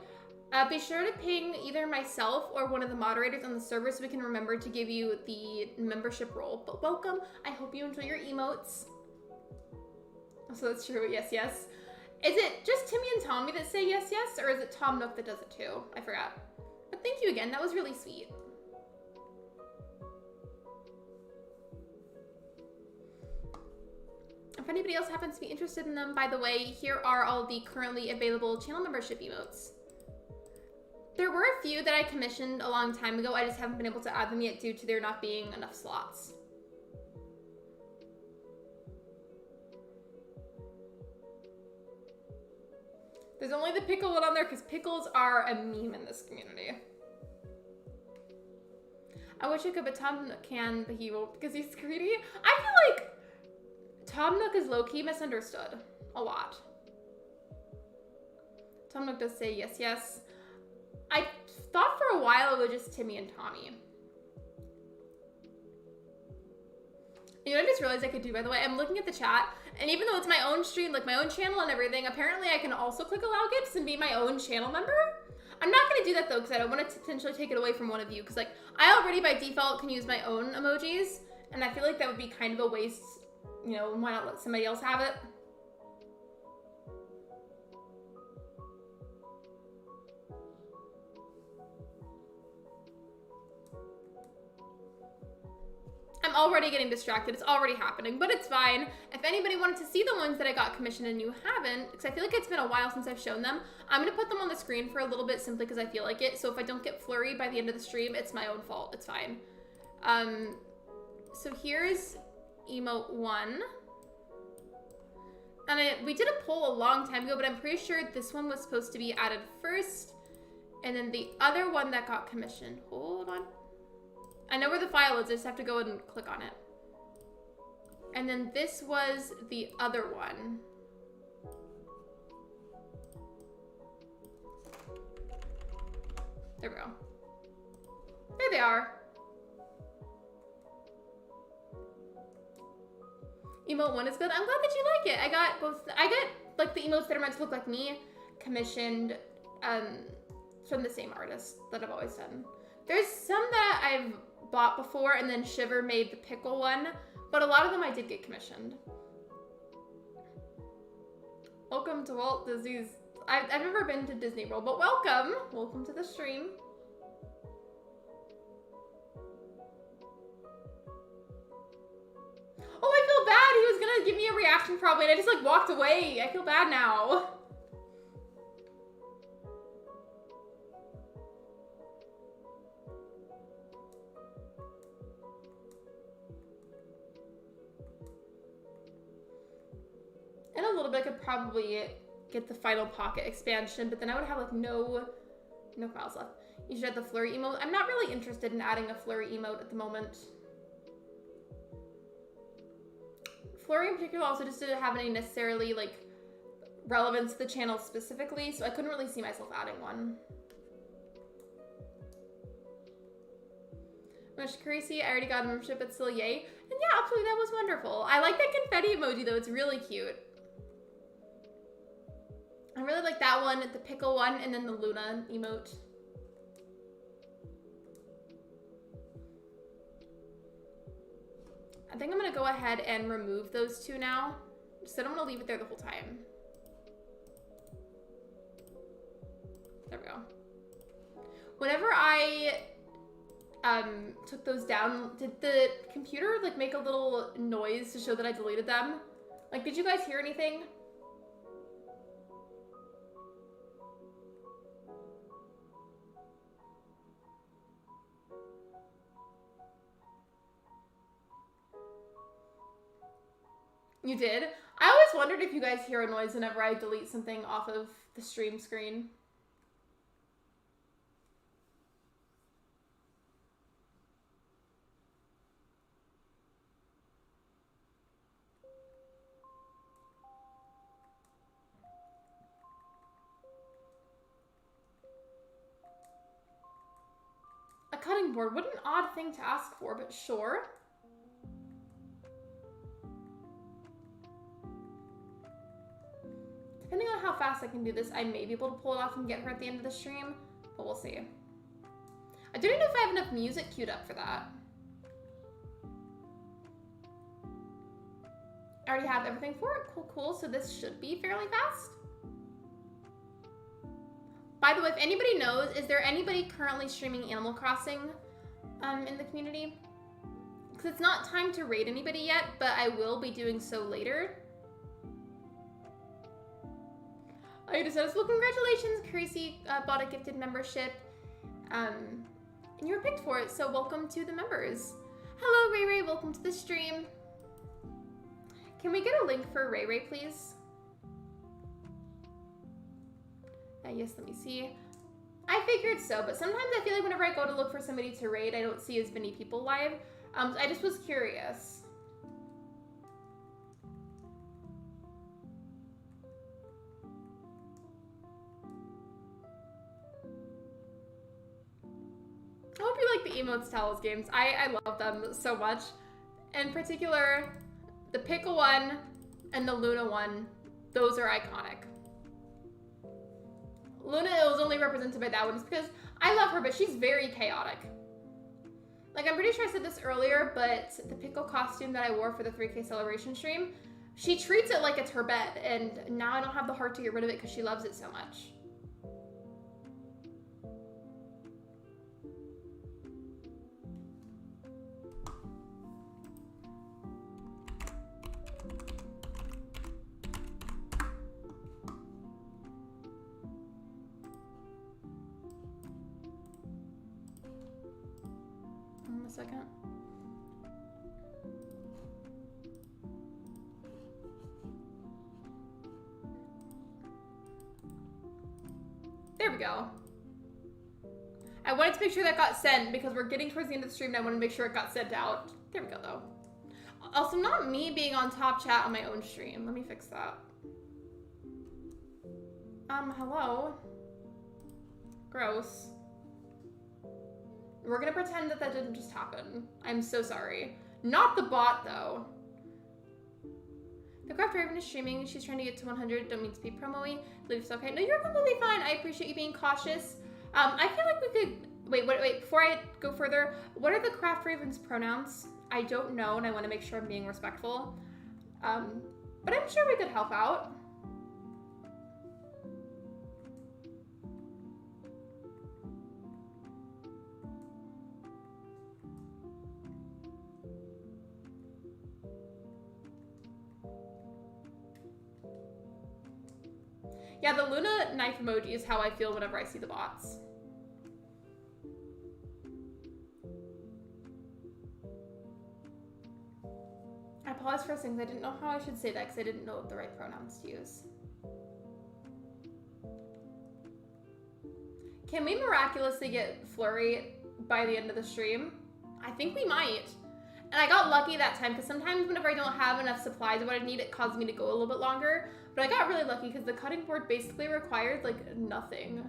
be sure to ping either myself or one of the moderators on the server so we can remember to give you the membership role. But welcome. I hope you enjoy your emotes. So that's true. Yes, yes. Is it just Timmy and Tommy that say yes, yes? Or is it Tom Nook that does it too? I forgot. But thank you again. That was really sweet. If anybody else happens to be interested in them, by the way, here are all the currently available channel membership emotes. There were a few that I commissioned a long time ago. I just haven't been able to add them yet due to there not being enough slots. There's only the pickle one on there because pickles are a meme in this community. I wish I could, but Tom Nook can, but he won't because he's greedy. I feel like Tom Nook is low-key misunderstood a lot. Tom Nook does say yes, yes. I thought for a while it was just Timmy and Tommy. You know what I just realized I could do, by the way? I'm looking at the chat, and even though it's my own stream, like my own channel and everything, apparently I can also click allow gifts and be my own channel member. I'm not going to do that, though, because I don't want to potentially take it away from one of you, because, like, I already, by default, can use my own emojis, and I feel like that would be kind of a waste, you know, why not let somebody else have it? I'm already getting distracted. It's already happening, but it's fine. If anybody wanted to see the ones that I got commissioned and you haven't, because I feel like it's been a while since I've shown them, I'm going to put them on the screen for a little bit simply because I feel like it. So if I don't get flurried by the end of the stream, it's my own fault. It's fine. So here's emote 1. And we did a poll a long time ago, but I'm pretty sure this one was supposed to be added first. And then the other one that got commissioned. Hold on. I know where the file is, I just have to go and click on it. And then this was the other one. There we go. There they are. Emote 1 is good. I'm glad that you like it. I got both, I get like the emotes that are meant to look like me commissioned from the same artist that I've always done. There's some that I've bought before, and then Shiver made the pickle one, but a lot of them I did get commissioned. Welcome to Walt Disney's. I've never been to Disney World, but welcome. Welcome to the stream. Oh, I feel bad. He was gonna give me a reaction probably, and I just like walked away. I feel bad now. In a little bit, I could probably get the final pocket expansion, but then I would have like no files left. You should add the flurry emote. I'm not really interested in adding a flurry emote at the moment. Flurry in particular also just didn't have any necessarily like relevance to the channel specifically, so I couldn't really see myself adding one. Much crazy. I already got a membership, but still yay. And yeah, absolutely, that was wonderful. I like that confetti emoji though, it's really cute. I really like that one, the pickle one, and then the Luna emote. I think I'm gonna go ahead and remove those two now. Just I don't wanna leave it there the whole time. There we go. Whenever I took those down, did the computer like make a little noise to show that I deleted them? Like, did you guys hear anything? You did? I always wondered if you guys hear a noise whenever I delete something off of the stream screen. A cutting board. What an odd thing to ask for, but sure. Depending on how fast I can do this, I may be able to pull it off and get her at the end of the stream, but we'll see. I don't even know if I have enough music queued up for that. I already have everything for it. Cool, cool. So this should be fairly fast. By the way, if anybody knows, is there anybody currently streaming Animal Crossing in the community? Because it's not time to raid anybody yet, but I will be doing so later. I just said, well, congratulations, Crazy bought a gifted membership, and you were picked for it, so welcome to the members. Hello, Ray Ray, welcome to the stream. Can we get a link for Ray Ray, please? Yes, let me see. I figured so, but sometimes I feel like whenever I go to look for somebody to raid, I don't see as many people live. I just was curious. I hope you like the Emotes Towels games. I love them so much. In particular, the Pickle one and the Luna one, those are iconic. Luna was only represented by that one just because I love her, but she's very chaotic. Like, I'm pretty sure I said this earlier, but the Pickle costume that I wore for the 3K celebration stream, she treats it like it's her bed, and now I don't have the heart to get rid of it because she loves it so much. Second. There we go. I wanted to make sure that got sent because we're getting towards the end of the stream and I want to make sure it got sent out. There we go though. Also, not me being on top chat on my own stream. Let me fix that. Hello. Gross. We're gonna pretend that that didn't just happen. I'm so sorry. Not the bot, though. The Craft Raven is streaming. She's trying to get to 100. Don't mean to be promo-y. Believe it's okay. No, you're completely fine. I appreciate you being cautious. I feel like we could... Wait. Before I go further, what are the Craft Raven's pronouns? I don't know, and I want to make sure I'm being respectful. But I'm sure we could help out. Yeah, the Luna knife emoji is how I feel whenever I see the bots. I apologize for things. I didn't know how I should say that because I didn't know the right pronouns to use. Can we miraculously get Flurry by the end of the stream? I think we might. And I got lucky that time because sometimes whenever I don't have enough supplies of what I need, it causes me to go a little bit longer. But I got really lucky because the cutting board basically required like nothing.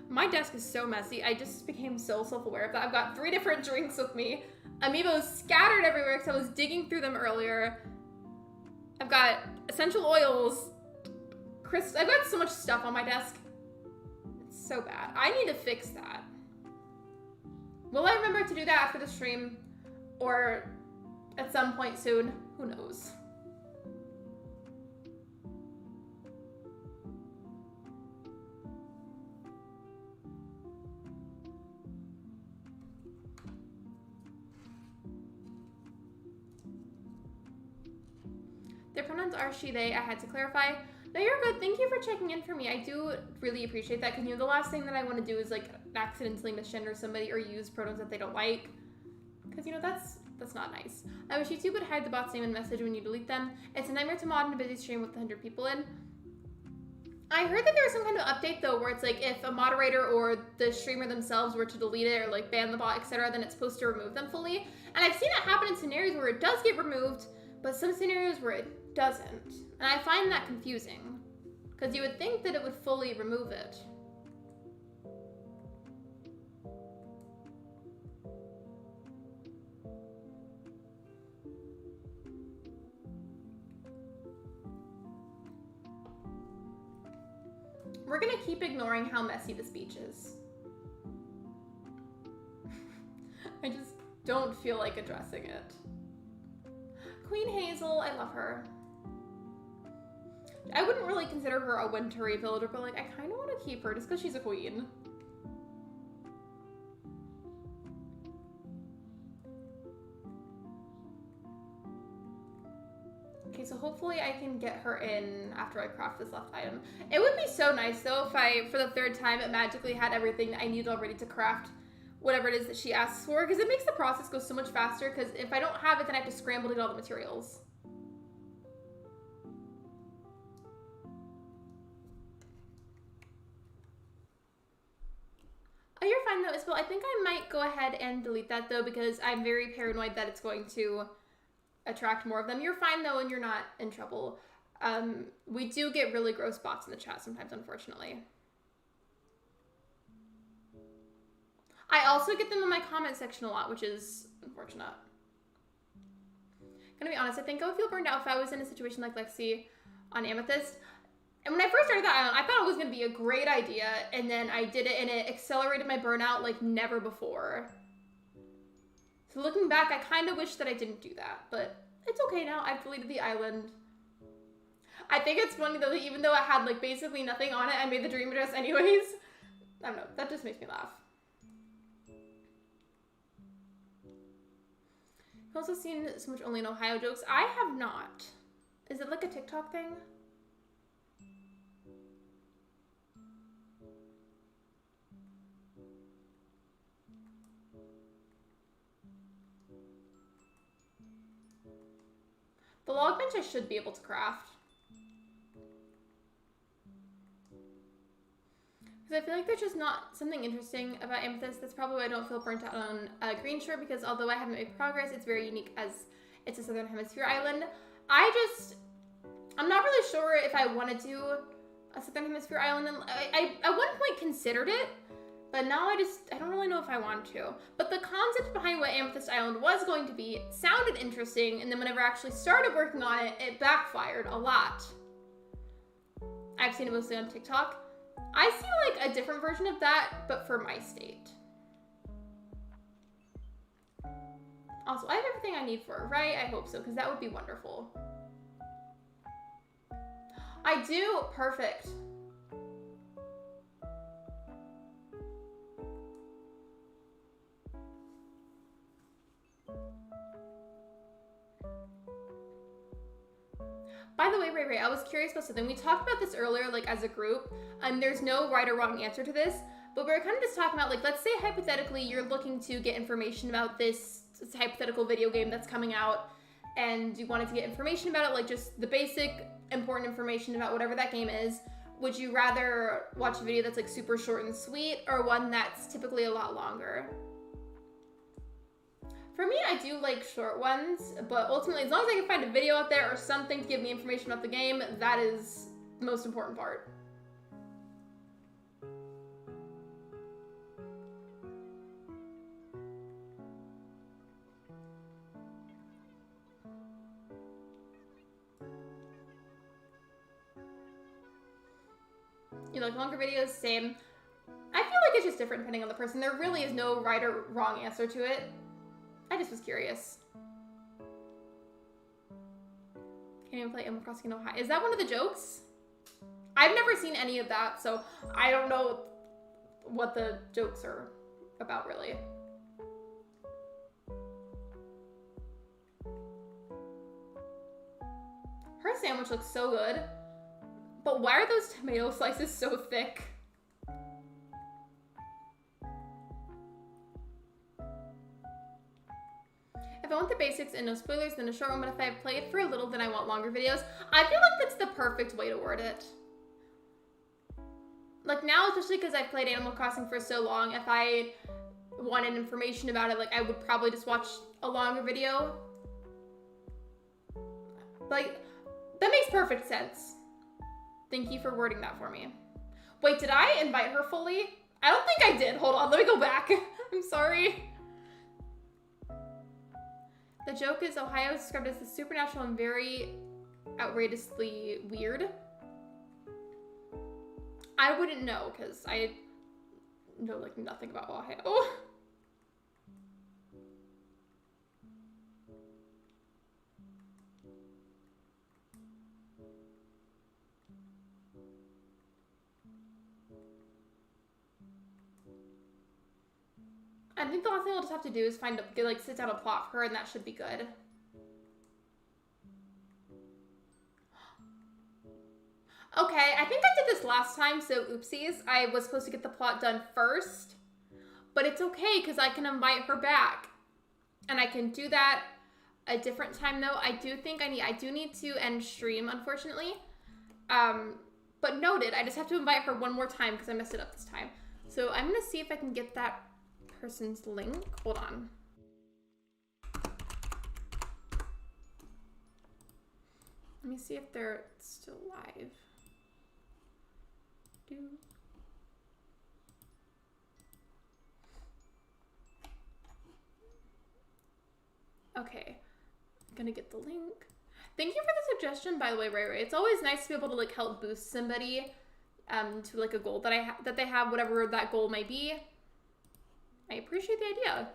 My desk is so messy. I just became so self-aware of that. I've got 3 different drinks with me. Amiibos scattered everywhere because I was digging through them earlier. I've got essential oils. I've got so much stuff on my desk. It's so bad. I need to fix that. Will I remember to do that after the stream? Or at some point soon? Who knows? Their pronouns are she, they. I had to clarify. No, you're good. Thank you for checking in for me. I do really appreciate that because, you know, the last thing that I want to do is, like, accidentally misgender somebody or use pronouns that they don't like. Because, you know, that's not nice. I wish YouTube would hide the bot's name and message when you delete them. It's a nightmare to mod in a busy stream with 100 people in. I heard that there was some kind of update, though, where it's like if a moderator or the streamer themselves were to delete it or, like, ban the bot, etc., then it's supposed to remove them fully. And I've seen it happen in scenarios where it does get removed, but some scenarios where it doesn't. And I find that confusing. Because you would think that it would fully remove it. We're gonna keep ignoring how messy the speech is. I just don't feel like addressing it. Queen Hazel, I love her. I wouldn't really consider her a wintry villager, but like I kind of want to keep her just because she's a queen. Okay, so hopefully I can get her in after I craft this left item. It would be so nice though if I, for the third time, it magically had everything I need already to craft whatever it is that she asks for, because it makes the process go so much faster, because if I don't have it, then I have to scramble to get all the materials. Oh, you're fine though, Isabel. I think I might go ahead and delete that though, because I'm very paranoid that it's going to attract more of them. You're fine though, and you're not in trouble. We do get really gross bots in the chat sometimes, unfortunately. I also get them in my comment section a lot, which is unfortunate. Gonna be honest, I think I would feel burned out if I was in a situation like Lexi on Amethyst. And when I first started that island, I thought it was gonna be a great idea, and then I did it and it accelerated my burnout like never before. So looking back, I kind of wish that I didn't do that, but it's okay now. I've deleted the island. I think it's funny though that even though it had like basically nothing on it, I made the dream address anyways. I don't know, that just makes me laugh. I've also seen so much Only in Ohio jokes. I have not. Is it like a TikTok thing? The log bench I should be able to craft. Because I feel like there's just not something interesting about Amethyst. That's probably why I don't feel burnt out on Green Shore, because although I haven't made progress, it's very unique as it's a Southern Hemisphere island. I'm not really sure if I want to do a Southern Hemisphere island. And I at one point considered it, but now I don't really know if I want to. But the concept behind what Amethyst Island was going to be sounded interesting, and then whenever I actually started working on it, it backfired a lot. I've seen it mostly on TikTok. I see like a different version of that, but for my state. Also, I have everything I need for it, right? I hope so, because that would be wonderful. I do, perfect. By the way, Ray, I was curious about something. We talked about this earlier, like as a group, and there's no right or wrong answer to this, but we're kind of just talking about, like, let's say hypothetically you're looking to get information about this hypothetical video game that's coming out, and you wanted to get information about it, like just the basic important information about whatever that game is. Would you rather watch a video that's like super short and sweet, or one that's typically a lot longer? For me, I do like short ones, but ultimately, as long as I can find a video out there or something to give me information about the game, that is the most important part. You like longer videos? Same. I feel like it's just different depending on the person. There really is no right or wrong answer to it. I just was curious. Can't even play Animal Crossing in Ohio. Is that one of the jokes? I've never seen any of that, so I don't know what the jokes are about, really. Her sandwich looks so good. But why are those tomato slices so thick? If I want the basics and no spoilers, then a short one, but if I've played for a little, then I want longer videos. I feel like that's the perfect way to word it. Like now, especially because I've played Animal Crossing for so long, if I wanted information about it, like I would probably just watch a longer video. Like, that makes perfect sense. Thank you for wording that for me. Wait, did I invite her fully? I don't think I did. Hold on, let me go back. I'm sorry. The joke is Ohio is described as the supernatural and very outrageously weird. I wouldn't know because I know like nothing about Ohio. I think the last thing we'll just have to do is sit down a plot for her, and that should be good. Okay, I think I did this last time, so oopsies. I was supposed to get the plot done first, but it's okay because I can invite her back, and I can do that a different time though. I do think I do need to end stream, unfortunately. But noted. I just have to invite her one more time because I messed it up this time. So I'm gonna see if I can get that person's link. Hold on. Let me see if they're still live. Okay, I'm gonna get the link. Thank you for the suggestion, by the way, Ray Ray. It's always nice to be able to like help boost somebody to like a goal that they have, whatever that goal may be. I appreciate the idea.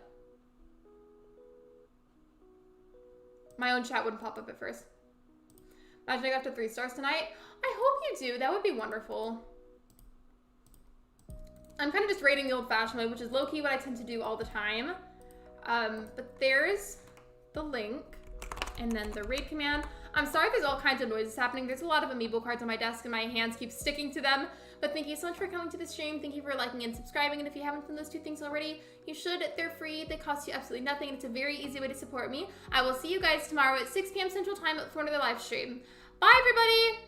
My own chat wouldn't pop up at first. Imagine I got to 3 stars tonight. I hope you do. That would be wonderful. I'm kind of just rating the old-fashioned way, which is low-key what I tend to do all the time. But there's the link, and then the raid command. I'm sorry there's all kinds of noises happening. There's a lot of amiibo cards on my desk, and my hands keep sticking to them. But thank you so much for coming to the stream. Thank you for liking and subscribing. And if you haven't done those 2 things already, you should. They're free. They cost you absolutely nothing. And it's a very easy way to support me. I will see you guys tomorrow at 6 p.m. Central Time for another live stream. Bye, everybody!